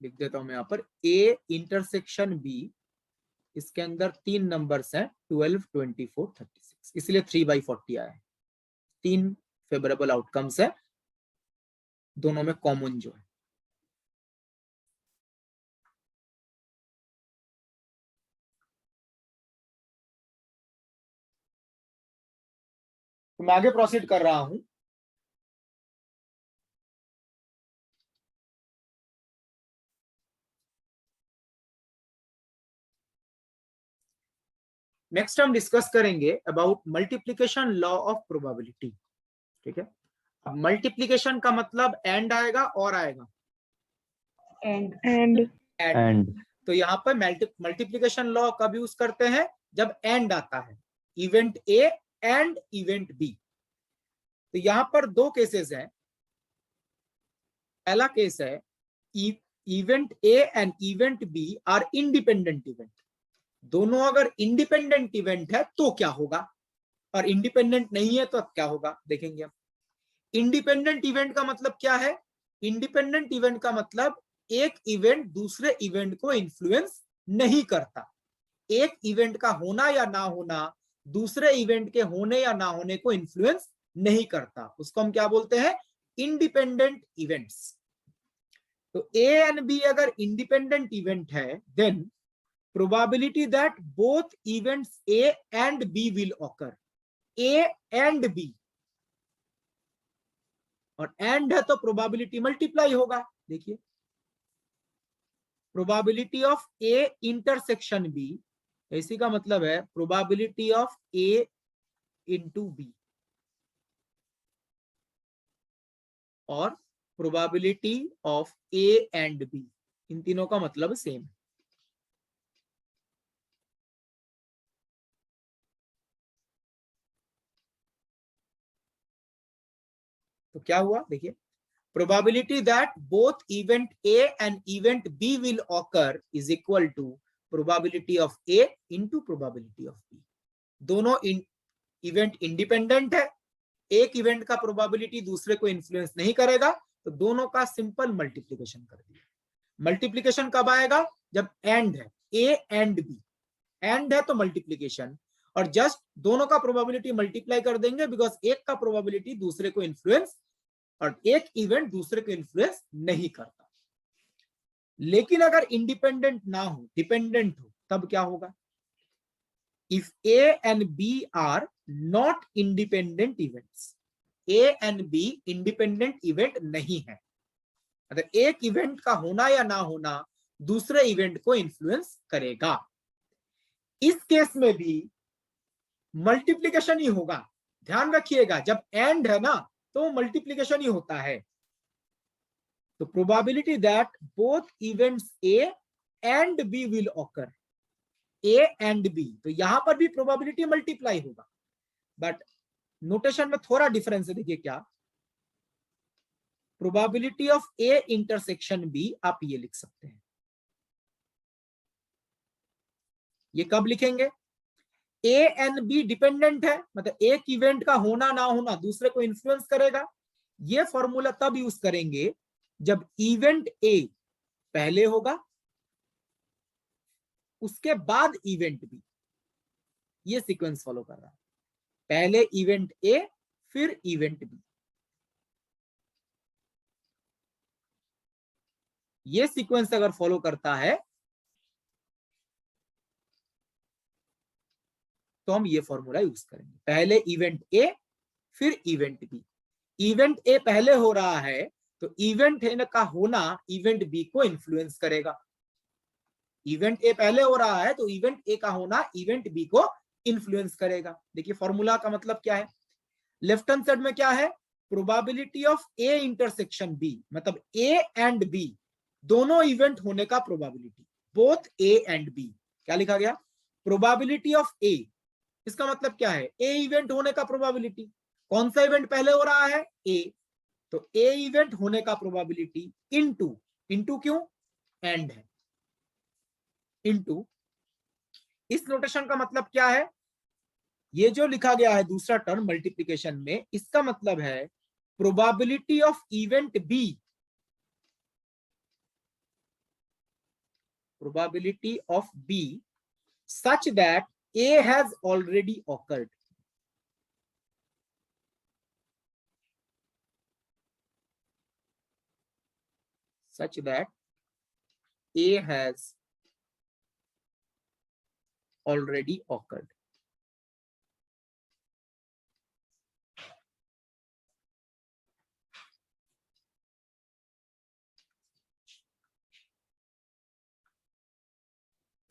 लिख देता हूं मैं यहाँ पर, ए इंटरसेक्शन बी, इसके अंदर 3 नंबर्स हैं, 12, 24, 36, इसलिए 3/40 आया है। 3 फेवरेबल आउटकम्स है, दोनों में कॉमन जो है। तो मैं आगे प्रोसीड कर रहा हूं। नेक्स्ट हम डिस्कस करेंगे about multiplication law of probability. ठीक है, अब मल्टीप्लिकेशन का मतलब एंड आएगा और आएगा And And तो यहाँ पर मल्टीप्लिकेशन लॉ कब यूज करते हैं? जब एंड आता है, event A and event B. तो यहाँ पर 2 केसेस हैं। पहला केस है event A and event B are independent event. दोनों अगर इंडिपेंडेंट इवेंट है तो क्या होगा, और इंडिपेंडेंट नहीं है तो अब क्या होगा देखेंगे हम। इंडिपेंडेंट इवेंट का मतलब क्या है? इंडिपेंडेंट इवेंट का मतलब एक इवेंट दूसरे इवेंट को इन्फ्लुएंस नहीं करता। एक इवेंट का होना या ना होना दूसरे इवेंट के होने या ना होने को इन्फ्लुएंस नहीं करता, उसको हम क्या बोलते हैं? Independent events. तो ए एंड बी अगर इंडिपेंडेंट इवेंट है, then probability that both events A and B will occur, A and B, और एंड है तो प्रोबेबिलिटी मल्टीप्लाई होगा। देखिए, probability of A intersection B, इसी का मतलब है probability of A into B. और probability of A and B, इन तीनों का मतलब सेम है। तो क्या हुआ देखिए, probability that both event A and event B will occur is equal to probability of A into probability of B। दोनों इवेंट इंडिपेंडेंट है, एक इवेंट का प्रोबेबिलिटी दूसरे को इन्फ्लुएंस नहीं करेगा, तो दोनों का सिंपल मल्टीप्लिकेशन कर दिया। मल्टीप्लिकेशन कब आएगा? जब एंड है, ए एंड बी, एंड है तो मल्टीप्लिकेशन, और जस्ट दोनों का प्रोबेबिलिटी मल्टीप्लाई कर देंगे, बिकॉज एक का प्रोबेबिलिटी दूसरे को इन्फ्लुएंस और एक इवेंट दूसरे को इन्फ्लुएंस नहीं करता। लेकिन अगर इंडिपेंडेंट ना हो, डिपेंडेंट हो, तब क्या होगा? If A and B are not independent events, A and B independent event नहीं है, अगर एक इवेंट का होना या ना होना दूसरे इवेंट को इन्फ्लुएंस करेगा। इस केस में भी मल्टीप्लिकेशन ही होगा, ध्यान रखिएगा, जब एंड है ना तो मल्टीप्लिकेशन ही होता है। तो probability that both events A and B will occur, A and B, तो यहां पर भी प्रोबेबिलिटी मल्टीप्लाई होगा, बट नोटेशन में थोड़ा डिफरेंस है। देखिए क्या, probability of A intersection B आप ये लिख सकते हैं। ये कब लिखेंगे? ए एंड बी डिपेंडेंट है, मतलब एक इवेंट का होना ना होना दूसरे को इन्फ्लुएंस करेगा। ये फॉर्मूला तब यूज करेंगे जब इवेंट ए पहले होगा, उसके बाद इवेंट बी, ये सीक्वेंस फॉलो कर रहा है, पहले इवेंट ए फिर इवेंट बी। ये सीक्वेंस अगर फॉलो करता है तो हम ये फॉर्मूला यूज करेंगे, पहले इवेंट ए फिर इवेंट बी। इवेंट ए पहले हो रहा है तो इवेंट ए का होना इवेंट बी को इन्फ्लुएंस करेगा। इवेंट ए पहले हो रहा है तो इवेंट ए का होना इवेंट बी को इन्फ्लुएंस करेगा। देखिए फॉर्मूला का मतलब क्या है, लेफ्ट हैंड साइड में क्या है, probability of A intersection B, मतलब ए एंड बी दोनों इवेंट होने का probability, both A and B. क्या लिखा गया? प्रोबेबिलिटी ऑफ ए, इसका मतलब क्या है? ए इवेंट होने का प्रोबेबिलिटी। कौन सा इवेंट पहले हो रहा है? ए, तो ए इवेंट होने का प्रोबेबिलिटी इनटू, इनटू क्यों? एंड है, इनटू। इस नोटेशन का मतलब क्या है? ये जो लिखा गया है दूसरा टर्म मल्टीप्लिकेशन में, इसका मतलब है probability of event B, probability of B such that A has already occurred. Such that A has already occurred.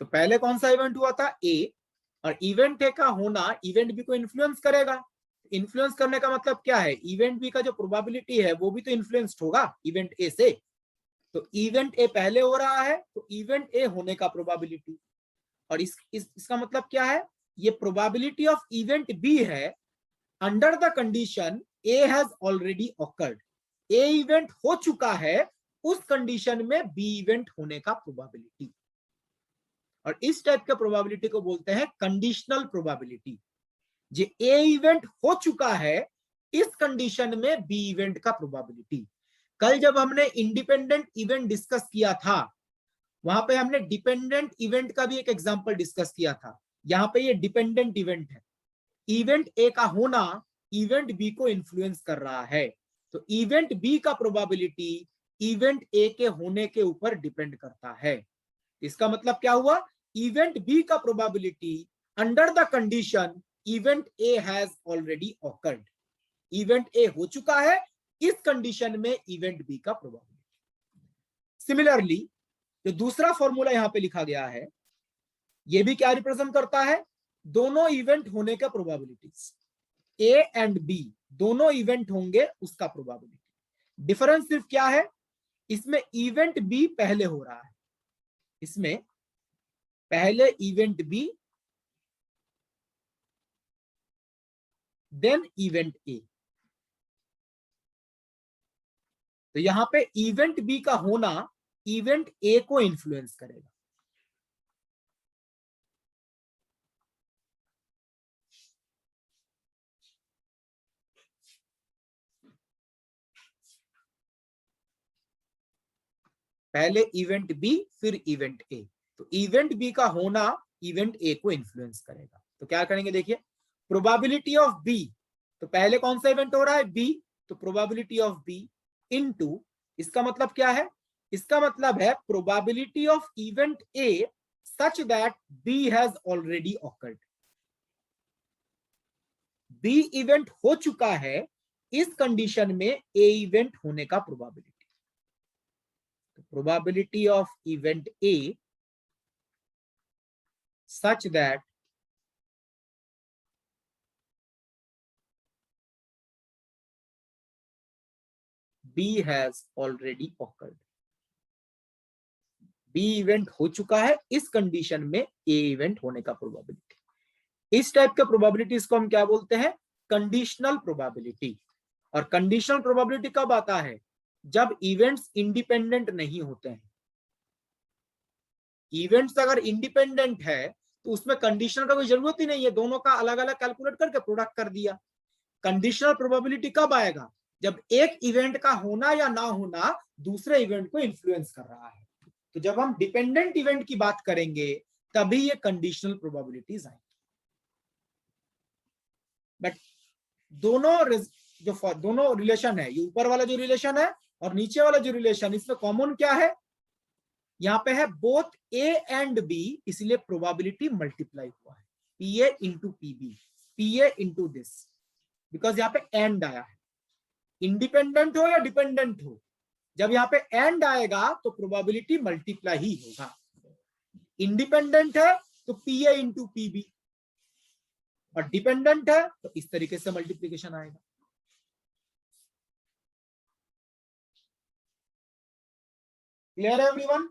तो पहले कौन सा इवेंट हुआ था? ए, और इवेंट ए का होना इवेंट बी को इन्फ्लुएंस करेगा। इन्फ्लुएंस करने का मतलब क्या है? इवेंट बी का जो प्रोबेबिलिटी है वो भी तो इन्फ्लुएंस्ड होगा इवेंट ए से। तो इवेंट ए पहले हो रहा है तो इवेंट ए होने का प्रोबेबिलिटी, और इसका मतलब क्या है? ये प्रोबेबिलिटी ऑफ इवेंट बी है under the condition A has already awkward. A event हो चुका है, उस कंडीशन में बी इवेंट होने का प्रोबेबिलिटी, और इस टाइप के प्रोबेबिलिटी को बोलते हैं कंडीशनल प्रोबेबिलिटी। जो ए इवेंट हो चुका है, इस कंडीशन में बी इवेंट का प्रोबेबिलिटी। कल जब हमने इंडिपेंडेंट इवेंट डिस्कस किया था, वहां पे हमने डिपेंडेंट इवेंट का भी एक एग्जांपल डिस्कस किया था। यहाँ पे ये डिपेंडेंट इवेंट है, इवेंट ए का होना इवेंट बी को इन्फ्लुएंस कर रहा है, तो इवेंट बी का प्रोबेबिलिटी इवेंट ए के होने के ऊपर डिपेंड करता है। इसका मतलब क्या हुआ? इवेंट बी का probability under the condition event A has already awkward, event A हो चुका है, इस कंडीशन में इवेंट बी का प्रोबेबिलिटी। सिमिलरली जो दूसरा फॉर्मूला यहां पे लिखा गया है, ये भी क्या रिप्रेजेंट करता है? दोनों इवेंट होने का प्रोबेबिलिटीज, ए एंड बी दोनों इवेंट होंगे उसका प्रोबेबिलिटी। डिफरेंस सिर्फ क्या है, इसमें इवेंट बी पहले हो रहा है, इसमें पहले event B then event A. तो यहां पे इवेंट बी का होना इवेंट ए को इन्फ्लुएंस करेगा। पहले इवेंट बी फिर इवेंट ए, तो इवेंट बी का होना इवेंट ए को इन्फ्लुएंस करेगा। तो क्या करेंगे देखिए, प्रोबेबिलिटी ऑफ बी, तो पहले कौन सा इवेंट हो रहा है, बी, तो प्रोबेबिलिटी ऑफ बी इनटू, इसका मतलब क्या है, इसका मतलब है probability of event A such that B has already occurred. B event हो चुका है, इस कंडीशन में ए इवेंट होने का probability, probability of event A such that B has already occurred। B event हो चुका है, इस कंडीशन में A इवेंट होने का प्रोबेबिलिटी। इस टाइप के प्रोबेबिलिटीज को हम क्या बोलते हैं, कंडीशनल प्रोबेबिलिटी। और कंडीशनल प्रोबेबिलिटी कब आता है, जब इवेंट्स इंडिपेंडेंट नहीं होते हैं। इवेंट्स अगर इंडिपेंडेंट है तो उसमें कंडीशनल का कोई जरूरत ही नहीं है, दोनों का अलग अलग कैलकुलेट करके प्रोडक्ट कर दिया। कंडीशनल प्रोबेबिलिटी कब आएगा, जब एक इवेंट का होना या ना होना दूसरे इवेंट को इन्फ्लुएंस कर रहा है। तो जब हम डिपेंडेंट इवेंट की बात करेंगे तभी ये कंडीशनल प्रोबेबिलिटीज आएंगी। बट दोनों रिलेशन है, ये ऊपर वाला जो रिलेशन है और नीचे वाला जो रिलेशन, इसमें कॉमन क्या है, यहां पे है बोथ ए एंड बी, इसलिए प्रोबेबिलिटी मल्टीप्लाई हुआ है, P A into P B, P A into this, because यहाँ पे एंड आया है। इंडिपेंडेंट हो या डिपेंडेंट हो, जब यहाँ पे एंड आएगा तो प्रोबेबिलिटी मल्टीप्लाई ही होगा। इंडिपेंडेंट है तो P A into P B, और डिपेंडेंट है तो इस तरीके से मल्टीप्लीकेशन आएगा। क्लियर है एवरीवन?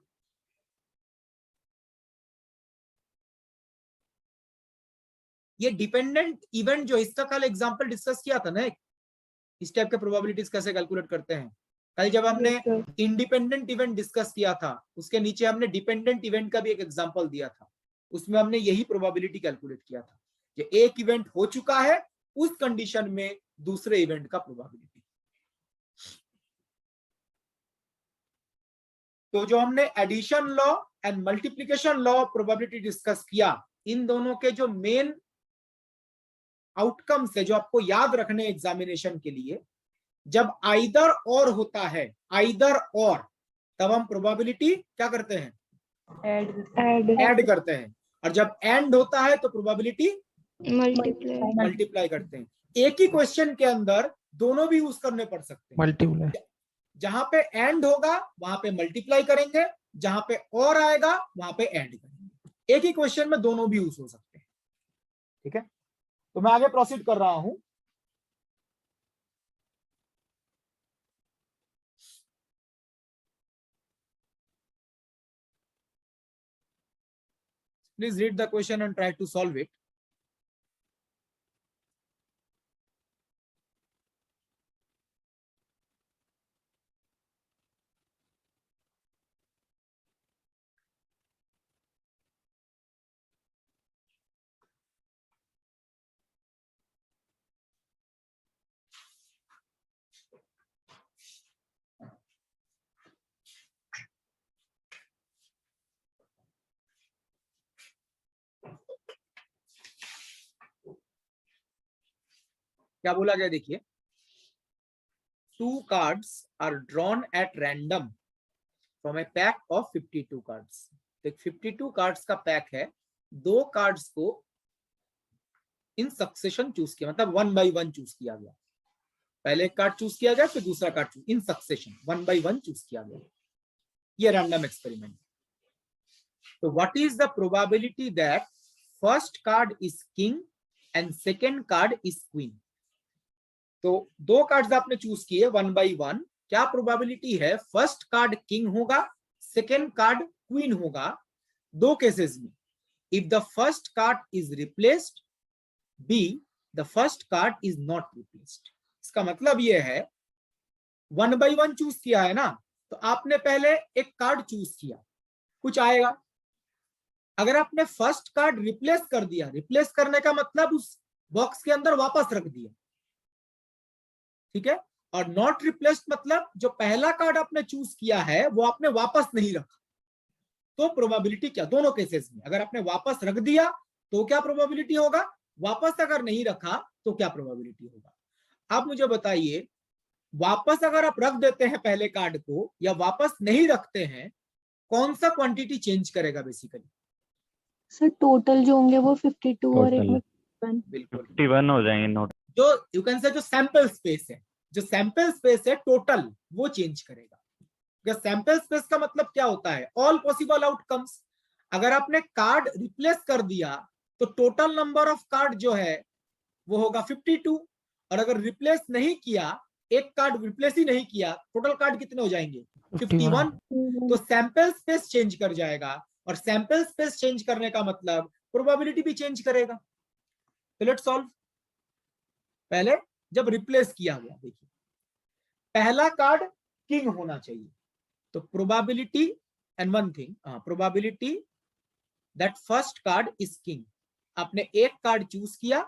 ये डिपेंडेंट इवेंट जो, इसका कल एग्जांपल डिस्कस किया था ना, इस टाइप के प्रोबेबिलिटीज कैसे कैलकुलेट करते हैं। कल जब हमने इंडिपेंडेंट इवेंट डिस्कस किया था, उसके नीचे हमने डिपेंडेंट इवेंट का भी एक एग्जांपल दिया था, उसमें हमने यही प्रोबेबिलिटी कैलकुलेट किया था कि एक इवेंट हो चुका है, उस कंडीशन में दूसरे इवेंट का प्रोबेबिलिटी। तो जो हमने addition law and multiplication law probability discuss किया, इन दोनों के जो मेन आउटकम्स है जो आपको याद रखने एग्जामिनेशन के लिए, जब आइदर और होता है, आइदर और, तब हम प्रोबेबिलिटी क्या करते हैं, ऐड करते हैं, और जब एंड होता है तो प्रोबेबिलिटी मल्टीप्लाई करते हैं। एक ही क्वेश्चन के अंदर दोनों भी यूज करने पड़ सकते हैं। मल्टीप्लाई, जहां पे एंड होगा वहां पे मल्टीप्लाई करेंगे, जहां पे और आएगा वहां पे ऐड करेंगे। एक ही क्वेश्चन में दोनों भी यूज हो सकते हैं। ठीक है, तो मैं आगे प्रोसीड कर रहा हूं। Please read the question and try to solve it. क्या बोला गया देखिए, 2 cards are drawn at random from a pack of 52 cards। तो 52 cards का पैक है, 2 cards को इन सक्सेशन चूज किया, मतलब 1 by 1 चूज किया गया। पहले एक कार्ड चूज किया गया, फिर दूसरा card choose, in succession 1 by 1 choose किया गया। ये रैंडम एक्सपेरिमेंट। तो what is the probability that first card is king and second card is queen. तो 2 कार्ड्स आपने चूज किए 1 by 1, क्या प्रोबेबिलिटी है फर्स्ट कार्ड किंग होगा, सेकेंड कार्ड क्वीन होगा, दो केसेस में। If the first card is replaced, be the first card is not replaced. इसका मतलब ये है 1 by 1 चूज किया है ना, तो आपने पहले एक कार्ड चूज किया, कुछ आएगा। अगर आपने फर्स्ट कार्ड रिप्लेस कर दिया, रिप्लेस करने का मतलब उस बॉक्स के अंदर वापस रख दिया, ठीक है। और नॉट रिप्लेस्ड मतलब जो पहला कार्ड आपने चूज किया है वो आपने वापस नहीं रखा। तो प्रोबेबिलिटी क्या, दोनों केसेस में अगर आपने वापस रख दिया तो क्या प्रोबेबिलिटी होगा, वापस अगर नहीं रखा तो क्या प्रोबेबिलिटी होगा। आप मुझे बताइए, वापस अगर आप रख देते हैं पहले कार्ड को या वापस नहीं रखते हैं, कौन सा क्वांटिटी चेंज करेगा बेसिकली? सर टोटल जो होंगे वो 52 और एक Total. में 1। बिल्कुल, 51 हो जाएंगे नोट। जो यू कैन से जो सैंपल स्पेस है, जो सैंपल स्पेस है टोटल, वो चेंज करेगा। सैंपल स्पेस का मतलब क्या होता है, ऑल पॉसिबल आउटकम्स। अगर आपने कार्ड रिप्लेस कर दिया तो टोटल नंबर ऑफ कार्ड जो है वो होगा 52, और अगर रिप्लेस नहीं किया, एक कार्ड रिप्लेस ही नहीं किया, टोटल कार्ड कितने हो जाएंगे, 51। तो सैंपल स्पेस चेंज कर जाएगा, और सैंपल स्पेस चेंज करने का मतलब प्रोबेबिलिटी भी चेंज करेगा। तो लेट्स सॉल्व। पहले जब रिप्लेस किया गया, देखिए पहला कार्ड किंग होना चाहिए, तो probability and one thing, probability that first card is king. आपने एक कार्ड चूज किया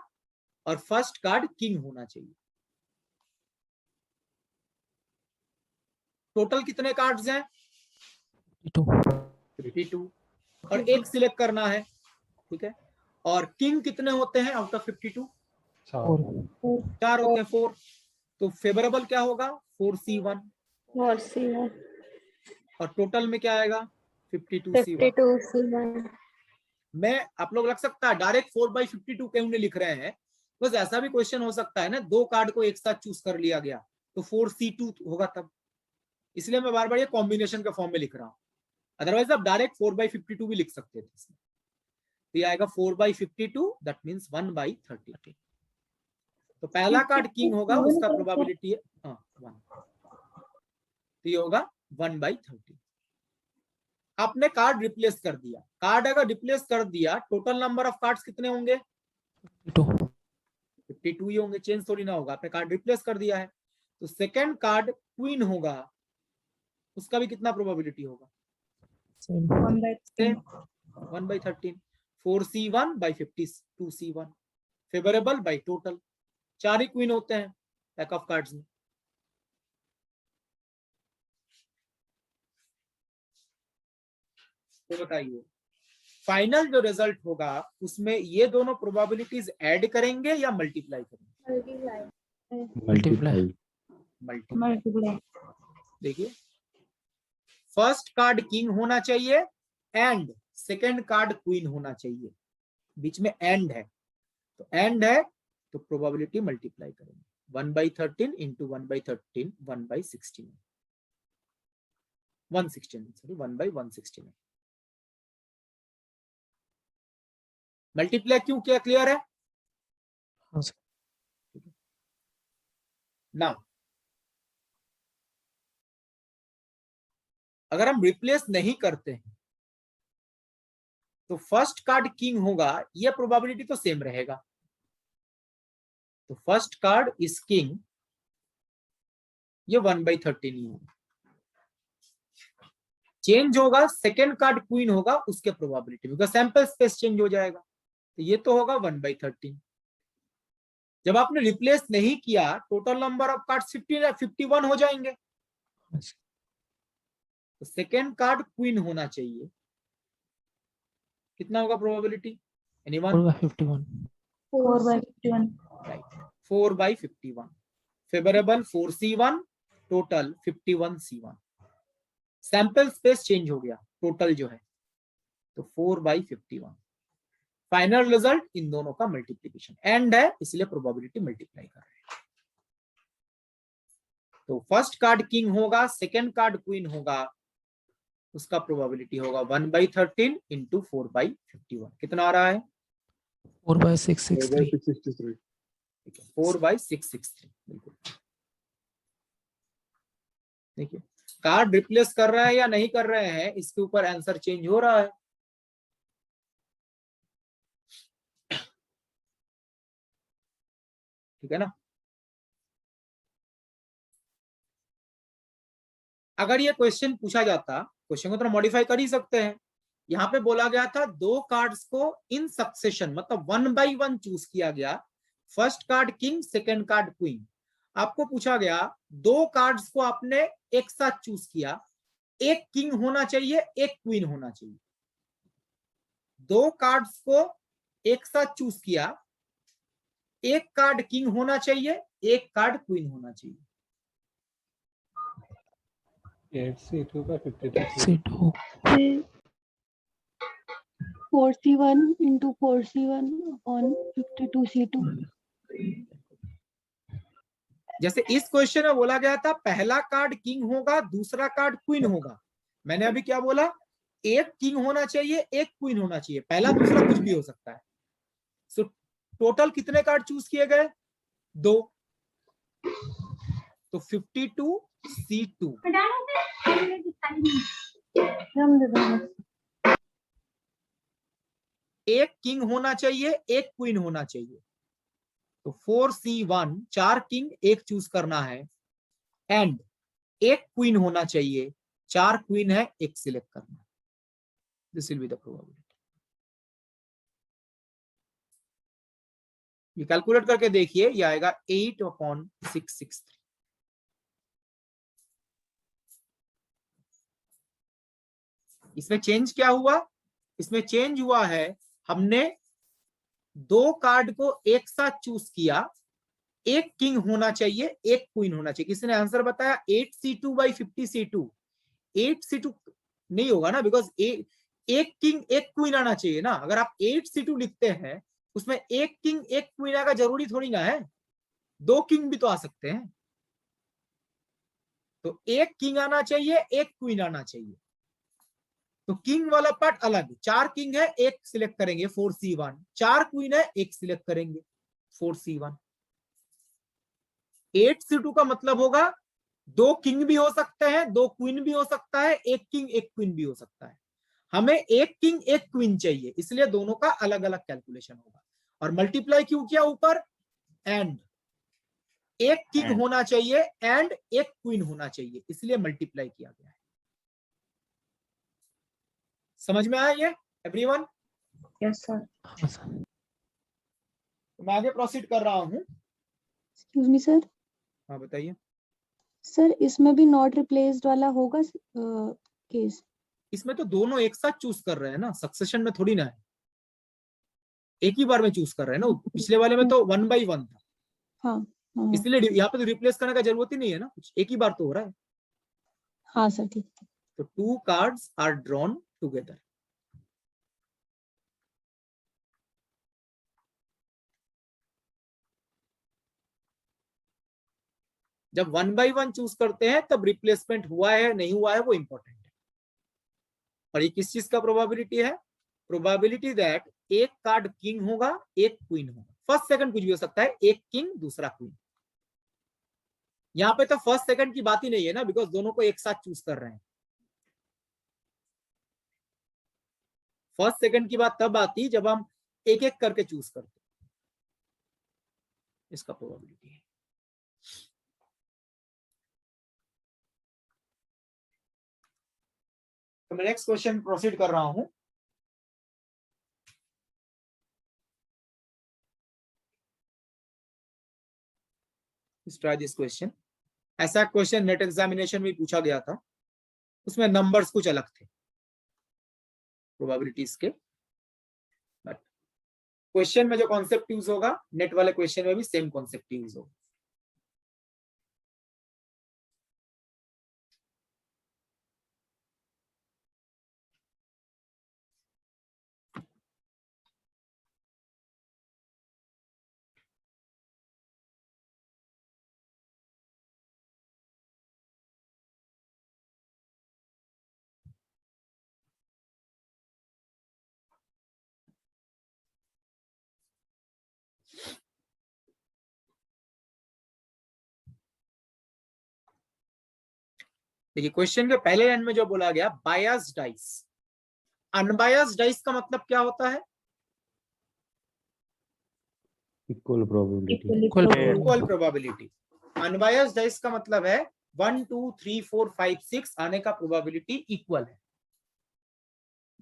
और फर्स्ट कार्ड किंग होना चाहिए। टोटल कितने कार्ड्स हैं, 52, और एक सिलेक्ट करना है, ठीक है। और किंग कितने होते हैं आउट ऑफ 52? 4 होते हैं, 4। तो फेवरेबल क्या होगा, 4C1, और C1 और टोटल में क्या आएगा, 52C1। 52C1। मैं आप लोग लग सकता है डायरेक्ट 4/52 क्यों नहीं लिख रहे हैं, बस ऐसा भी क्वेश्चन हो सकता है ना, दो कार्ड को एक साथ चूज कर लिया गया तो 4C2 होगा तब, इसलिए मैं बार बार ये कॉम्बिनेशन के फॉर्म में लिख रहा हूं। अदरवाइज आप डायरेक्ट 4/52 भी लिख सकते थे इसमें। तो ये आएगा 4/52, दैट मींस 1/30। तो पहला कार्ड किंग होगा, उसका प्रोबेबिलिटी है 1, तो ये होगा 1/30। आपने कार्ड रिप्लेस कर दिया, कार्ड अगर रिप्लेस कर दिया, टोटल नंबर ऑफ कार्ड्स कितने होंगे, 52 ही होंगे, चेंज थोड़ी ना होगा, आपने कार्ड रिप्लेस कर दिया है। तो सेकंड कार्ड क्वीन होगा, उसका भी कितना प्रोबेबिलिटी होगा, 1/13। 4C1/52C1 favourable by total, 4 he queen होते हैं पैक ऑफ कार्ड्स में। तो बताइए फाइनल जो रिजल्ट होगा उसमें ये दोनों प्रोबेबिलिटीज ऐड करेंगे या मल्टीप्लाई करेंगे, मल्टीप्लाई। मल्टीप्लाई। देखिए फर्स्ट कार्ड किंग होना चाहिए एंड सेकंड कार्ड क्वीन होना चाहिए, बीच में एंड है, तो एंड है तो प्रोबेबिलिटी मल्टीप्लाई करेंगे, 1/13 इंटू 1/13 1/16, 116 सॉरी 1/116। मल्टीप्लाई क्यों किया, क्लियर है ना। अगर हम रिप्लेस नहीं करते हैं तो फर्स्ट कार्ड किंग होगा, यह प्रोबेबिलिटी तो सेम रहेगा। तो फर्स्ट कार्ड इज किंग, ये 1/13 ही होगा। चेंज होगा सेकेंड कार्ड क्वीन होगा, उसके probability, because sample space change हो जाएगा, तो ये तो होगा 1/13। जब आपने रिप्लेस नहीं किया, टोटल नंबर ऑफ कार्ड 51 हो जाएंगे, तो सेकेंड कार्ड क्वीन होना चाहिए, कितना होगा probability, anyone? 4/51। 4/51। Right, 4/51 favourable 4C1, total 51C1। Sample space change हो गया टोटल जो है, तो 4/51। फाइनल रिजल्ट इन दोनों का मल्टीप्लिकेशन, एंड है इसलिए प्रोबेबिलिटी मल्टीप्लाई कर रहे हैं। तो फर्स्ट कार्ड किंग होगा, सेकेंड कार्ड क्वीन होगा, उसका प्रोबेबिलिटी होगा 1/13 इंटू 4/51। कितना आ रहा है, 4/663। 4/663। 4/663 बिल्कुल। देखिए कार्ड रिप्लेस कर रहा है या नहीं कर रहे हैं, इसके ऊपर आंसर चेंज हो रहा है। ठीक है ना। अगर ये क्वेश्चन पूछा जाता, क्वेश्चन को तो मॉडिफाई कर ही सकते हैं। यहाँ पे बोला गया था दो कार्ड्स को इन सक्सेशन, मतलब 1 बाय 1 चूज किया गया। First card king, second card queen. आपको पूछा गया दो कार्ड्स को आपने एक साथ चूज किया, एक किंग होना चाहिए, एक क्वीन होना चाहिए। दो कार्ड्स को एक साथ चूज किया, एक कार्ड किंग होना चाहिए, एक कार्ड क्वीन होना चाहिए। 8C2 by 52. 4C2 into 4C1 on 52C2. जैसे इस क्वेश्चन में बोला गया था पहला कार्ड किंग होगा, दूसरा कार्ड क्वीन होगा। मैंने अभी क्या बोला, एक किंग होना चाहिए, एक क्वीन होना चाहिए, पहला दूसरा कुछ भी हो सकता है। सो टोटल कितने कार्ड चूज किए गए? 2। तो 52C2। एक किंग होना चाहिए, एक क्वीन होना चाहिए। तो 4C1 4 किंग एक चूज करना है, एंड एक क्वीन होना चाहिए, 4 क्वीन है एक सिलेक्ट करना है। This will be the probability. ये कैलकुलेट करके देखिए, ये आएगा 8/663। इसमें चेंज क्या हुआ? इसमें चेंज हुआ है हमने दो कार्ड को एक साथ चूज किया, एक किंग होना चाहिए, एक क्वीन होना चाहिए। किसी ने आंसर बताया 8C2 by 50C2। 8C2 नहीं होगा ना, बिकॉज एक किंग एक क्वीन आना चाहिए ना। अगर आप 8C2 लिखते हैं उसमें एक किंग एक क्वीन आएगा, जरूरी थोड़ी ना है, दो किंग भी तो आ सकते हैं। तो एक किंग आना चाहिए, एक क्वीन आना चाहिए। तो किंग वाला पार्ट अलग, 4 किंग है एक सिलेक्ट करेंगे 4C1, 4 क्वीन है एक सिलेक्ट करेंगे 4C1। 8C2 का मतलब होगा दो किंग भी हो सकते हैं, दो क्वीन भी हो सकता है, एक किंग एक क्वीन भी हो सकता है। हमें एक किंग एक क्वीन चाहिए, इसलिए दोनों का अलग अलग कैलकुलेशन होगा। और मल्टीप्लाई क्यों किया ऊपर? एंड एक किंग होना चाहिए एंड एक क्वीन होना चाहिए, इसलिए मल्टीप्लाई किया गया है। समझ में आया ये एवरीवन? Yes sir. हाँ सर। मैं आगे प्रोसीड कर रहा हूं। Excuse me sir. हाँ बताइए। सर इसमें भी नॉट रिप्लेस्ड वाला होगा केस? इसमें तो दोनों एक साथ चूज कर रहे हैं ना, सक्सेशन में थोड़ी ना है, एक ही बार में चूज कर रहे हैं ना। पिछले वाले में तो 1 by 1 था, हाँ हाँ इसलिए यहाँ पे तो रिप्लेस करने का जरूरत ही नहीं है ना, कुछ एक ही बार तो हो रहा है। हाँ सर ठीक है। तो 2 cards are drawn together। जब 1 by 1 चूज करते हैं तब रिप्लेसमेंट हुआ है नहीं हुआ है वो इंपॉर्टेंट है। और ये किस चीज का प्रोबेबिलिटी है? प्रोबेबिलिटी दैट एक कार्ड किंग होगा, एक क्वीन होगा। फर्स्ट सेकंड कुछ भी हो सकता है, एक किंग दूसरा क्वीन। यहाँ पे तो फर्स्ट सेकंड की बात ही नहीं है ना, बिकॉज दोनों को एक साथ चूज कर रहे हैं। फर्स्ट सेकंड की बात तब आती जब हम एक एक करके चूज करते, इसका प्रोबेबिलिटी है। तो मैं नेक्स्ट क्वेश्चन प्रोसीड कर रहा हूं। Try this question. ऐसा क्वेश्चन नेट एग्जामिनेशन में पूछा गया था, उसमें नंबर्स कुछ अलग थे प्रोबेबिलिटीज के, बट क्वेश्चन में जो कॉन्सेप्ट यूज होगा नेट वाले क्वेश्चन में भी सेम कॉन्सेप्ट यूज होगा। देखिए क्वेश्चन के पहले लाइन में जो बोला गया बायस्ड डाइस, अनबायस्ड डाइस का मतलब क्या होता है? Equal probability. Equal probability. Unbiased dice का मतलब है 1 2 3 4 5 6 आने का प्रोबेबिलिटी इक्वल है।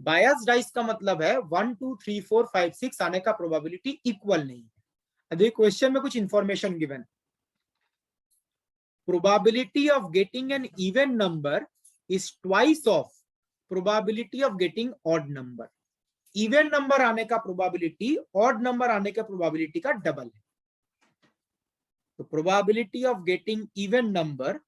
बायस्ड डाइस का मतलब है 1 2 3 4 5 6 आने का प्रोबेबिलिटी इक्वल नहीं है। अभी क्वेश्चन में कुछ information given, probability of getting an even number is twice of probability of getting odd number. Even number आने का प्रोबेबिलिटी ऑड नंबर आने के प्रोबेबिलिटी का डबल है। तो probability of getting even number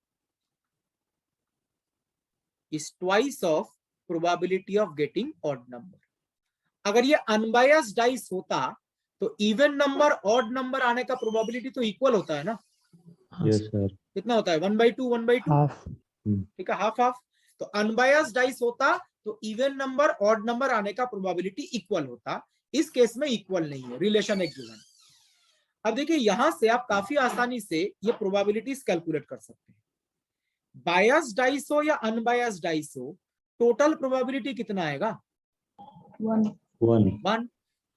is twice of probability of getting odd number. अगर ये unbiased dice होता तो इवन नंबर ऑड नंबर आने का प्रोबेबिलिटी तो इक्वल होता है ना। Yes sir. कितना होता है? 1/2 1/2, हाफ। ठीक है, हाफ हाफ। तो अनबायस्ड डाइस होता तो इवन नंबर ऑड नंबर आने का प्रोबेबिलिटी इक्वल होता। इस केस में इक्वल नहीं है, रिलेशन एक गिवन। अब देखिए यहां से आप काफी आसानी से ये प्रोबेबिलिटीज कैलकुलेट कर सकते हैं। बायस्ड डाइस हो या अनबायस्ड डाइस हो, टोटल प्रोबेबिलिटी कितना आएगा? 1।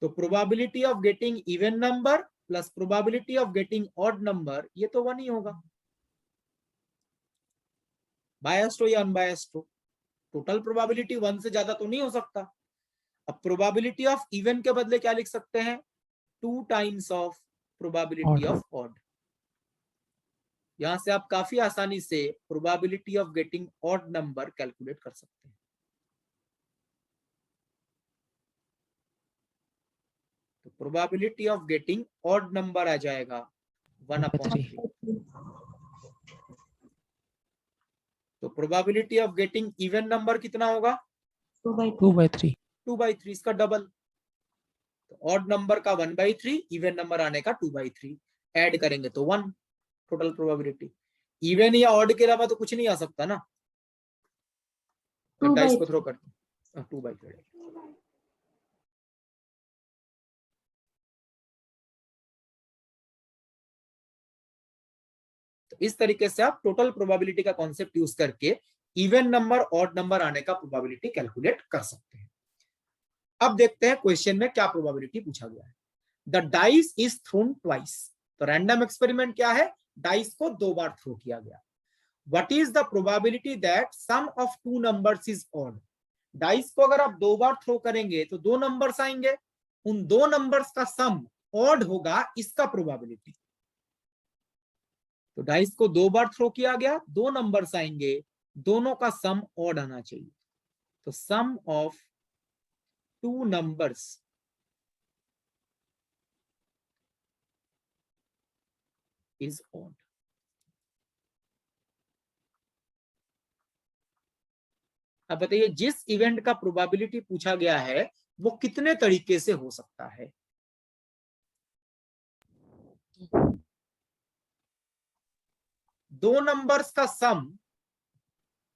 तो probability of getting even number plus probability of getting odd number, ये तो 1 ही होगा, बायस्ड हो या अनबायस्ड हो। टोटल प्रोबेबिलिटी 1 से ज्यादा तो नहीं हो सकता। अब प्रोबेबिलिटी ऑफ इवन के बदले क्या लिख सकते हैं? 2 times of probability of odd. यहां से आप काफी आसानी से probability of getting odd number calculate कर सकते हैं। तो probability of getting odd number आ जाएगा 1/3। तो probability of getting even number कितना होगा? 2/3। 2/3, इसका डबल। तो ऑड नंबर का 1/3, इवन नंबर आने का 2/3, ऐड करेंगे तो 1 टोटल प्रोबेबिलिटी। इवन या ऑड के अलावा तो कुछ नहीं आ सकता ना। तो डाइस को थ्रो करते हैं, 2/3। तो इस तरीके से आप टोटल प्रोबेबिलिटी का कॉन्सेप्ट यूज करके इवन नंबर ऑड नंबर आने का प्रोबेबिलिटी कैलकुलेट कर सकते हैं। अब देखते हैं क्वेश्चन में क्या प्रोबेबिलिटी पूछा गया है। The dice is thrown twice. तो रैंडम एक्सपेरिमेंट क्या है? डाइस को 2 बार थ्रो किया गया। What is the probability that sum of 2 numbers is odd. Dice को अगर आप 2 बार थ्रो करेंगे तो 2 नंबर्स आएंगे, उन 2 नंबर्स का सम ऑड होगा, इसका प्रोबेबिलिटी। तो डाइस को 2 बार थ्रो किया गया, 2 नंबर्स आएंगे, दोनों का सम ऑड आना चाहिए। तो सम ऑफ 2 numbers is odd। अब बताइए जिस इवेंट का प्रोबेबिलिटी पूछा गया है वो कितने तरीके से हो सकता है? दो नंबर्स का सम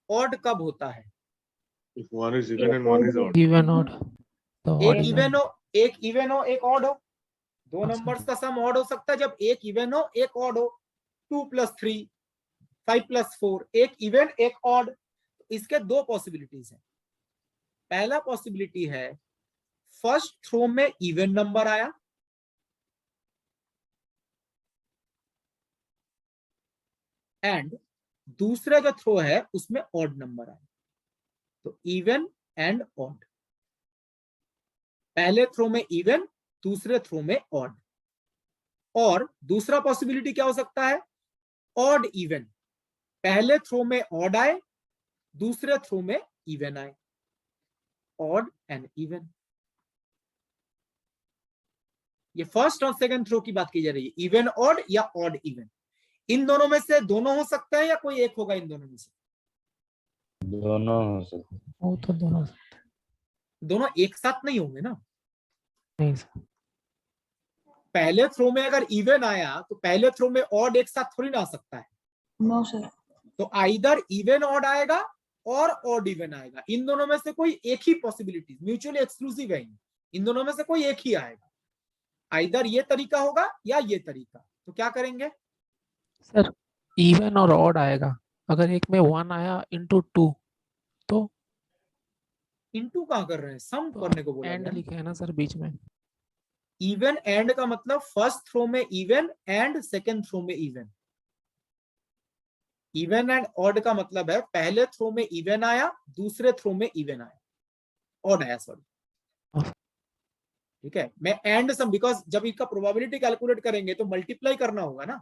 ऑड कब होता है? If one is even and one is odd. Even odd. तो एक odd इवन हो, एक इवन हो, एक ऑड हो। दो अच्छा। नंबर्स का सम ऑड हो सकता है जब एक इवन हो, एक ऑड हो। 2 + 3, 5 + 4, एक इवन एक ऑड। इसके 2 पॉसिबिलिटीज हैं। पहला पॉसिबिलिटी है फर्स्ट थ्रो में इवन नंबर आया, एंड दूसरा जो थ्रो है उसमें ऑड नंबर आया। तो इवन एंड ऑड, पहले थ्रो में इवन, दूसरे थ्रो में ऑड। और दूसरा पॉसिबिलिटी क्या हो सकता है? ऑड इवन, पहले थ्रो में ऑड आए, दूसरे थ्रो में इवन आए। ऑड एंड इवन, ये फर्स्ट और सेकंड थ्रो की बात की जा रही है, इवन ऑड या ऑड इवन। इन दोनों में से दोनों हो सकता है या कोई एक होगा इन दोनों में से? दोनों हो सकते। वो तो दोनों दोनों एक साथ नहीं होंगे ना। नहीं सर। पहले थ्रो में अगर इवन आया तो पहले थ्रो में ऑड एक साथ थोड़ी ना आ सकता है। No sir. तो आइदर इवन ऑड आएगा और ऑड इवन आएगा। इन दोनों में से कोई एक ही पॉसिबिलिटी, म्यूचुअली एक्सक्लूसिव है, इन दोनों में से कोई एक ही आएगा। आइदर ये तरीका होगा या ये तरीका। तो क्या करेंगे सर इवन और ऑड आएगा। अगर एक में 1 आया into 2 तो इनटू कहाँ कर रहे हैं, सम करने को बोला एंड गया। लिखे है ना सर बीच में। इवन एंड का मतलब फर्स्ट थ्रो में इवन एंड सेकंड थ्रो में इवन। इवन एंड ऑड का मतलब है पहले थ्रो में इवन आया, दूसरे थ्रो में इवन आया, ऑड आया, सॉरी। ठीक है, मैं एंड सम, बिकॉज जब इसका प्रोबेबिलिटी कैलकुलेट करेंगे तो मल्टीप्लाई करना होगा ना।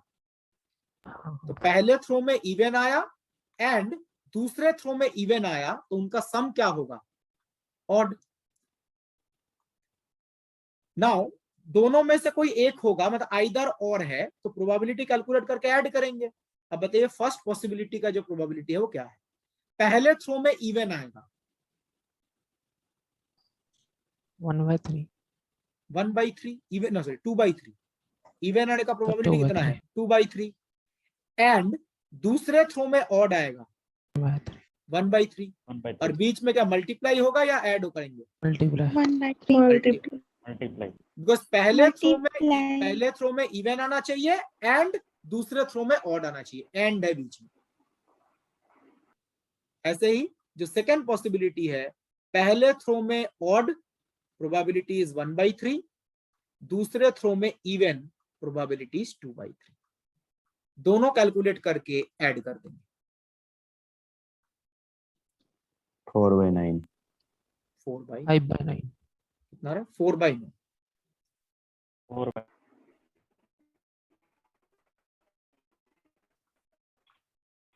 तो पहले थ्रो में इवन आया एंड दूसरे थ्रो में इवन आया, तो उनका सम क्या होगा, ऑड। नाउ दोनों में से कोई एक होगा, मतलब आइदर और है, तो प्रोबेबिलिटी कैलकुलेट करके ऐड करेंगे। अब बताइए फर्स्ट पॉसिबिलिटी का जो प्रोबेबिलिटी है वो क्या है। पहले थ्रो में इवन आएगा 1/3 1/3, इवन, सॉरी 2/3। इवन आने का प्रोबेबिलिटी 2/3 कितना है, 2/3। एंड दूसरे थ्रो में ऑड आएगा 1/3। और बीच में क्या मल्टीप्लाई होगा या ऐड करेंगे, मल्टीप्लाई। 1/3 मल्टीप्लाई। बिकॉज पहले थ्रो में इवन आना चाहिए एंड दूसरे थ्रो में ऑड आना चाहिए, एंड है बीच में। ऐसे ही जो सेकेंड पॉसिबिलिटी है, पहले थ्रो में ऑड, प्रोबेबिलिटी इज 1/3, दूसरे थ्रो में इवन, प्रोबेबिलिटी इज 2/3। दोनों कैलकुलेट करके ऐड कर देंगे। 4/9। 5/9 कितना रहा, 4/9। 4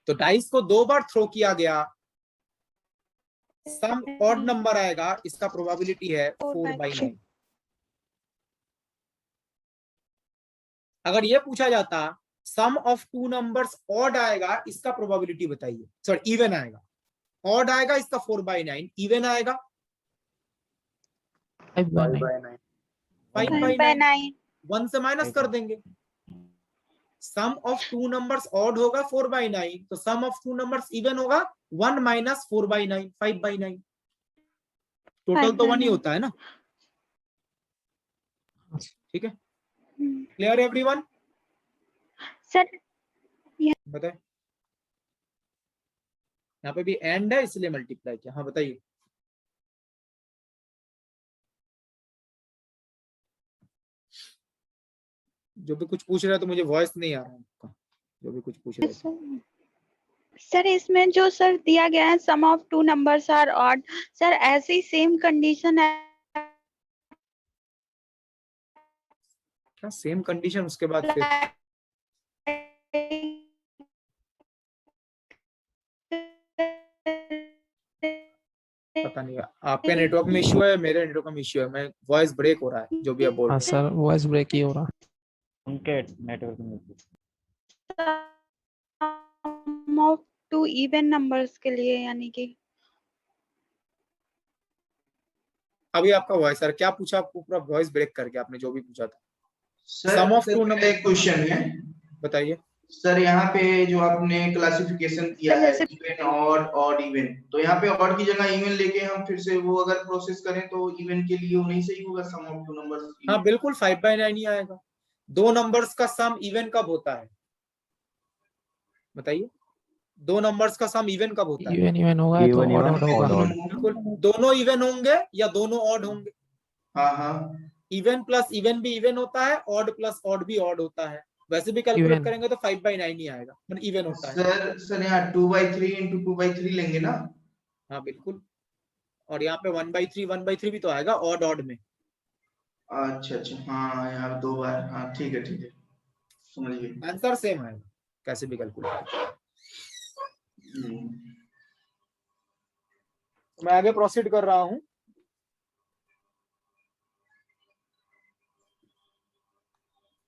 तो डाइस को 2 बार थ्रो किया गया, सम ऑड नंबर आएगा, इसका प्रोबेबिलिटी है 4/9। अगर ये पूछा जाता सम ऑफ 2 नंबर्स ऑड आएगा, इसका प्रोबेबिलिटी बताइए, सॉरी इवन आएगा, ऑड आएगा इसका 4/9, इवन आएगा 5/9 5/9। 1 से माइनस कर देंगे। सम ऑफ 2 नंबर्स ऑड होगा 4/9, तो सम ऑफ 2 नंबर्स इवन होगा 1 माइनस 4/9, 5/9। टोटल तो 1 ही होता है ना। ठीक है, क्लियर एवरीवन? सर बताए, यहाँ पे भी एंड है इसलिए मल्टीप्लाई किया। हाँ बताइए। जो भी कुछ पूछ रहा है, तो मुझे वॉइस नहीं आ रहा है आपका, जो भी कुछ पूछ रहे हैं। सर इसमें जो सर दिया गया है sum of 2 numbers are odd, sir ऐसी सेम कंडीशन है क्या सेम कंडीशन, उसके बाद फिर पता नहीं आपके नेटवर्क में इश्यू है, मेरे नेटवर्क में इश्यू है, मैं वॉइस ब्रेक हो रहा है जो भी आप बोल हाँ रहे हैं। सर वॉइस ब्रेक ही हो रहा। उनके नेटवर्क में। सम ऑफ 2 इवन नंबर्स के लिए, यानी कि अभी आपका वॉइस सर क्या पूछा, आपको पूरा वॉइस ब्रेक करके आपने जो भी पूछा था। सर सम ऑफ 2 मेरा नंबर, एक क्वेश्चन है। बताइए। सर यहाँ पे जो आपने क्लासिफिकेशन किया है इवन और ऑड इवन, तो यहाँ पे ऑड की जगह इवन लेके हम फिर से वो अगर प्रोसेस करें तो इवन के लिए वो नहीं सही होगा, सम ऑफ 2 नंबर्स। हाँ बिल्कुल 5/9 ही आएगा। 2 नंबर्स का सम इवन कब होता है, बताइए। 2 नंबर्स का सम इवन कब होता है? इवन होगा तो Even, ऑड even, होगा। odd. बिल्कुल, दोनों इवन होंगे या दोनों ऑड होंगे। हाँ हाँ, इवन प्लस इवन भी इवन होता है, ऑड प्लस ऑड भी ऑड होता है। वैसे भी कैलकुलेट Even. करेंगे तो 5/9 ही आएगा, मतलब इवन होता है। सर यहाँ 2/3 into 2/3 लेंगे ना? हाँ बिल्कुल, और यहाँ पे 1/3 भी तो आएगा ऑड ऑड में। अच्छा अच्छा, हाँ यहाँ 2 बार, हाँ ठीक है समझ गए। आंसर सेम आएगा कैसे भी कैलकुलेट। मैं आगे प्रोसीड कर रहा हूं।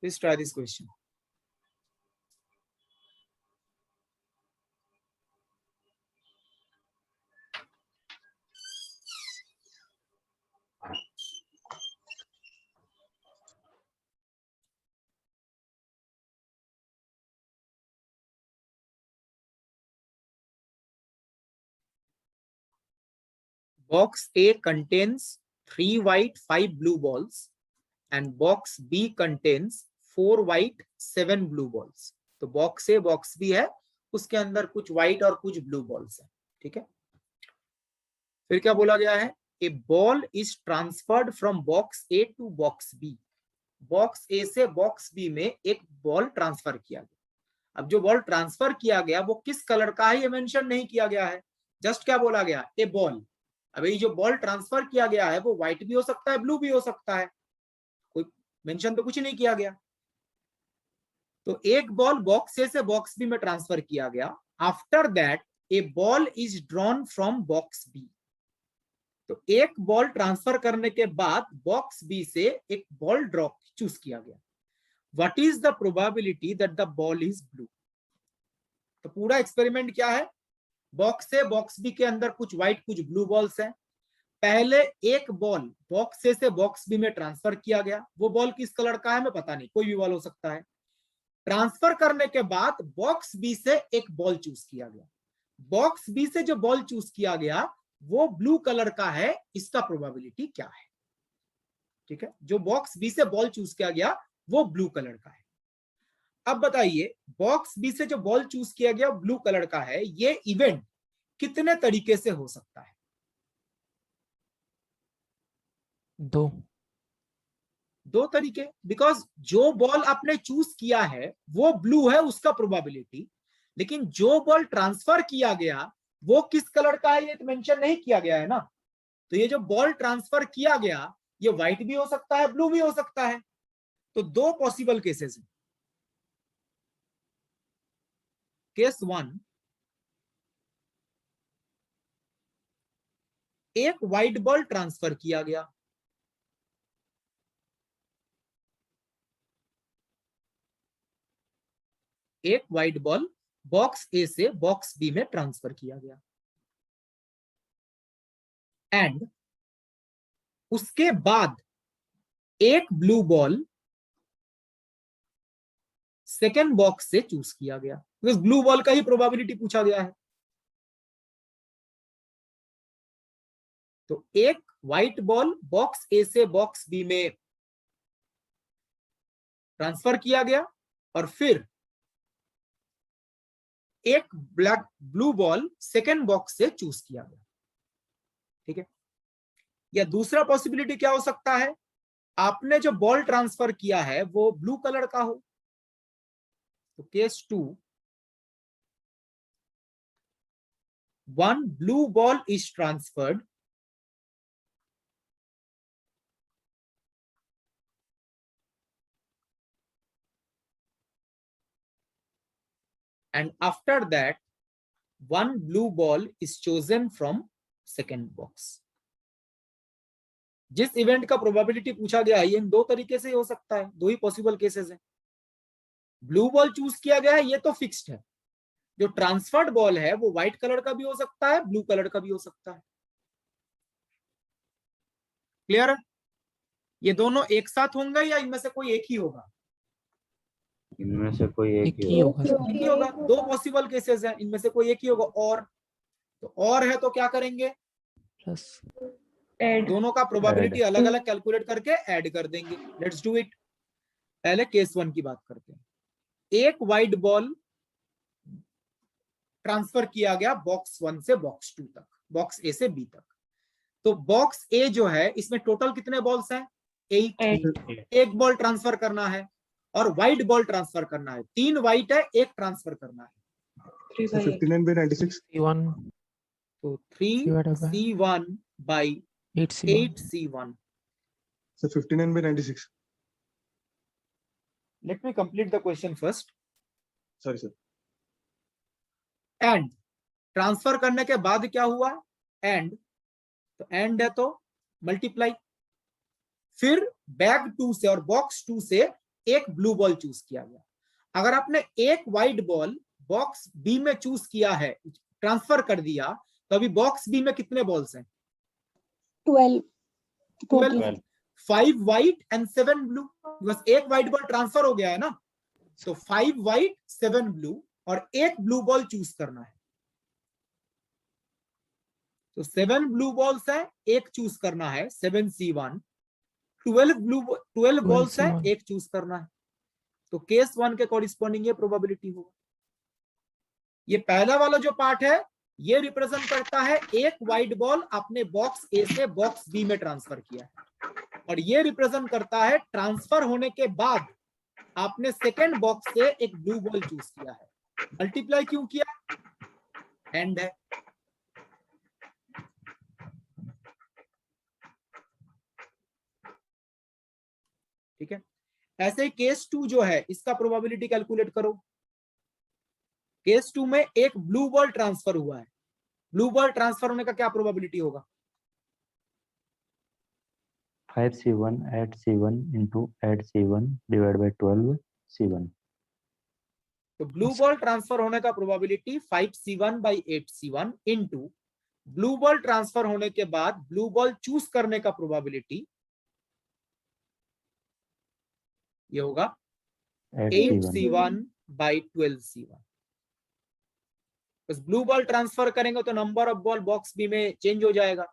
Please try this question. Box A contains 3 white, 5 blue balls, and box B contains 4 white, 7 blue balls. तो box A, box B है, उसके अंदर कुछ व्हाइट और कुछ ब्लू बॉल्स हैं, ठीक है। फिर क्या बोला गया है, a ball is transferred from box A to box B, box A से बॉक्स बी में एक बॉल ट्रांसफर किया गया। अब जो बॉल ट्रांसफर किया गया वो किस कलर का है ये मेंशन नहीं किया गया है, जस्ट क्या बोला गया, ए बॉल। अब ये जो बॉल ट्रांसफर किया गया है वो व्हाइट भी हो सकता है, ब्लू भी हो सकता है, कोई मेंशन तो कुछ नहीं किया गया। तो एक बॉल बॉक्स ए से बॉक्स बी में ट्रांसफर किया गया। After that a ball is drawn from box B, तो एक बॉल ट्रांसफर करने के बाद बॉक्स बी से एक बॉल ड्रॉप चूज किया गया। What is the probability that the ball is blue. तो पूरा एक्सपेरिमेंट क्या है, बॉक्स से बॉक्स बी के अंदर कुछ व्हाइट कुछ ब्लू बॉल्स हैं। पहले एक बॉल बॉक्स ए से बॉक्स बी में ट्रांसफर किया गया, वो बॉल किस कलर का है मैं पता नहीं, कोई भी बॉल हो सकता है। ट्रांसफर करने के बाद बॉक्स बी से एक बॉल चूज किया गया, बॉक्स बी से जो बॉल चूज किया गया वो ब्लू कलर का है, इसका प्रोबेबिलिटी क्या है, ठीक है। जो बॉक्स बी से बॉल चूज किया गया वो ब्लू कलर का है। अब बताइए बॉक्स बी से जो बॉल चूज किया गया ब्लू कलर का है, ये इवेंट कितने तरीके से हो सकता है? दो तरीके, बिकॉज जो बॉल आपने चूज किया है वो ब्लू है, उसका प्रोबेबिलिटी, लेकिन जो बॉल ट्रांसफर किया गया वो किस कलर का है ये तो मेंशन नहीं किया गया है ना। तो ये जो बॉल ट्रांसफर किया गया ये व्हाइट भी हो सकता है, ब्लू भी हो सकता है। तो दो पॉसिबल केसेस हैं। केस 1, एक व्हाइट बॉल ट्रांसफर किया गया, एक व्हाइट बॉल बॉक्स ए से बॉक्स बी में ट्रांसफर किया गया, एंड उसके बाद एक ब्लू बॉल सेकेंड बॉक्स से चूज किया गया, बिकॉज ब्लू बॉल का ही प्रोबेबिलिटी पूछा गया है। तो एक व्हाइट बॉल बॉक्स ए से बॉक्स बी में ट्रांसफर किया गया और फिर एक ब्लू बॉल सेकेंड बॉक्स से चूज किया गया, ठीक है। या दूसरा पॉसिबिलिटी क्या हो सकता है, आपने जो बॉल ट्रांसफर किया है वो ब्लू कलर का हो। तो case 2, one blue ball is transferred and after that one blue ball is chosen from second box. जिस इवेंट का प्रोबेबिलिटी पूछा गया है ये इन दो तरीके से हो सकता है, दो ही पॉसिबल केसेस हैं। ब्लू बॉल चूज किया गया है ये तो फिक्स्ड है, जो ट्रांसफर्ड बॉल है वो व्हाइट कलर का भी हो सकता है, ब्लू कलर का भी हो सकता है। क्लियर है? ये दोनों एक साथ होंगे या इनमें से कोई एक ही होगा? इनमें से कोई एक ही होगा। एक ही होगा। दो पॉसिबल केसेस हैं, इनमें से कोई एक ही होगा। और है तो क्या करेंगे, प्लस दोनों का प्रोबेबिलिटी अलग अलग कैलकुलेट करके ऐड कर देंगे। Let's do it. पहले केस 1 की बात करते हैं। एक व्हाइट बॉल ट्रांसफर किया गया बॉक्स 1 से बॉक्स 2 तक, बॉक्स ए से बी तक। तो बॉक्स ए जो है इसमें टोटल कितने बॉल्स हैं? 8। एक बॉल ट्रांसफर करना है और व्हाइट बॉल ट्रांसफर करना है। 3 व्हाइट है, एक ट्रांसफर करना है। 59/96 तो 3C1 by 8C1. So 59/96. Let me complete the question first. Sorry sir. And transfer करने के बाद क्या हुआ? एंड, तो एंड है तो मल्टीप्लाई। फिर बैग 2 से और बॉक्स 2 से एक ब्लू बॉल चूज किया गया। अगर आपने एक व्हाइट बॉल बॉक्स बी में चूज किया है, ट्रांसफर कर दिया, तो अभी बॉक्स बी में कितने बॉल्स हैं? 12 5 व्हाइट एंड 7 ब्लू। बस एक व्हाइट बॉल ट्रांसफर हो गया है ना, तो 5 व्हाइट 7 ब्लू और एक ब्लू बॉल चूज करना है। तो 7 ब्लू बॉल्स है, एक चूज करना है 7C1। 12 बॉल्स है, एक चूज करना है। तो केस 1 के कॉरिस्पॉन्डिंग ये प्रोबेबिलिटी होगा। ये पहला वाला जो पार्ट है ये रिप्रेजेंट करता है एक वाइड बॉल आपने बॉक्स ए से बॉक्स बी में ट्रांसफर किया है, और ये रिप्रेजेंट करता है ट्रांसफर होने के बाद आपने सेकेंड बॉक्स से एक ब्लू बॉल चूज किया है। मल्टीप्लाई क्यों किया? एंड है। ठीक है, ऐसे ही केस 2 जो है इसका प्रोबेबिलिटी कैलकुलेट करो। केस 2 में एक ब्लू बॉल ट्रांसफर हुआ है, ब्लू बॉल ट्रांसफर होने का क्या प्रोबेबिलिटी होगा? 5C1 add C1 into add C1 divided by 12 C1. तो ब्लू बॉल ट्रांसफर होने का probability 5C1 by 8C1 into blue ball transfer होने के बाद ब्लू बॉल चूज करने का प्रोबेबिलिटी ये होगा 8C1 by 12C1। बस ब्लू बॉल ट्रांसफर करेंगे तो number of ball box B में चेंज हो जाएगा।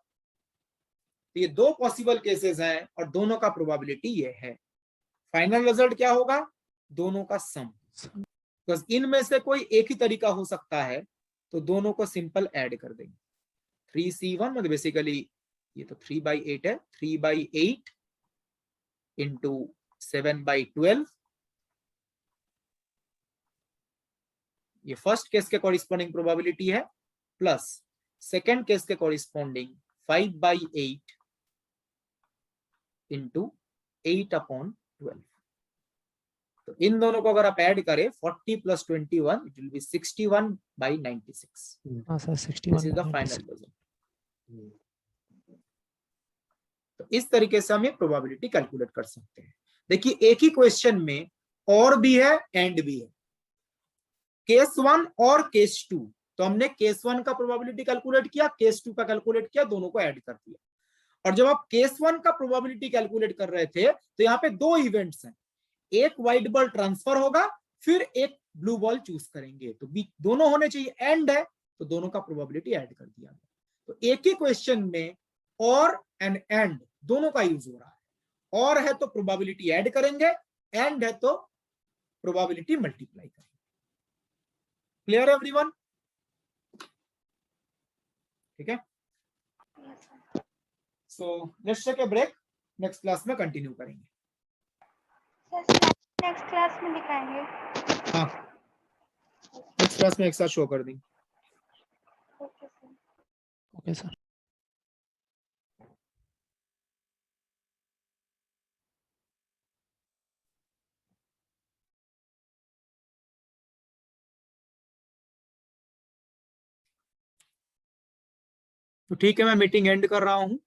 तो ये दो पॉसिबल केसेस हैं और दोनों का प्रोबेबिलिटी ये है। फाइनल रिजल्ट क्या होगा? दोनों का सम। बस इनमें से कोई एक ही तरीका हो सकता है, तो दोनों को सिंपल ऐड कर देंगे। 3C1 मतलब बेसिकली ये तो 3/8 है, 3/8 इंटू 7/12। ये फर्स्ट केस के कॉरिस्पॉन्डिंग प्रोबेबिलिटी है, प्लस सेकेंड केस के कॉरिस्पॉन्डिंग 5/8 इंटू 8/12। तो इन दोनों को अगर आप ऐड करें 40 + 21 इट विल बी 61/96। हाँ sir, this 61 is the by final 96। Result. तो इस तरीके से हम ये प्रोबेबिलिटी कैलकुलेट कर सकते हैं। देखिए एक ही क्वेश्चन में और भी है एंड भी है, केस 1 और केस 2। तो हमने केस 1 का प्रोबेबिलिटी कैलकुलेट किया, केस 2 का कैलकुलेट किया, दोनों को ऐड कर दिया। और जब आप केस 1 का प्रोबेबिलिटी कैलकुलेट कर रहे थे तो यहाँ पे दो इवेंट्स हैं, एक वाइट बॉल ट्रांसफर होगा फिर एक ब्लू बॉल चूज करेंगे, तो दोनों होने चाहिए। एंड है तो दोनों का प्रोबेबिलिटी ऐड कर दिया गया। तो एक ही क्वेश्चन में और एंड दोनों का यूज हो रहा है। और है तो प्रोबेबिलिटी ऐड करेंगे, एंड है तो प्रोबेबिलिटी मल्टीप्लाई करेंगे। Clear everyone? ठीक है, so let's take a break, next class में कंटिन्यू करेंगे। नेक्स्ट क्लास में दिखाएंगे। हाँ, नेक्स्ट क्लास में एक साथ शो कर देंगे। Okay sir. Okay sir. तो ठीक है, मैं मीटिंग एंड कर रहा हूं।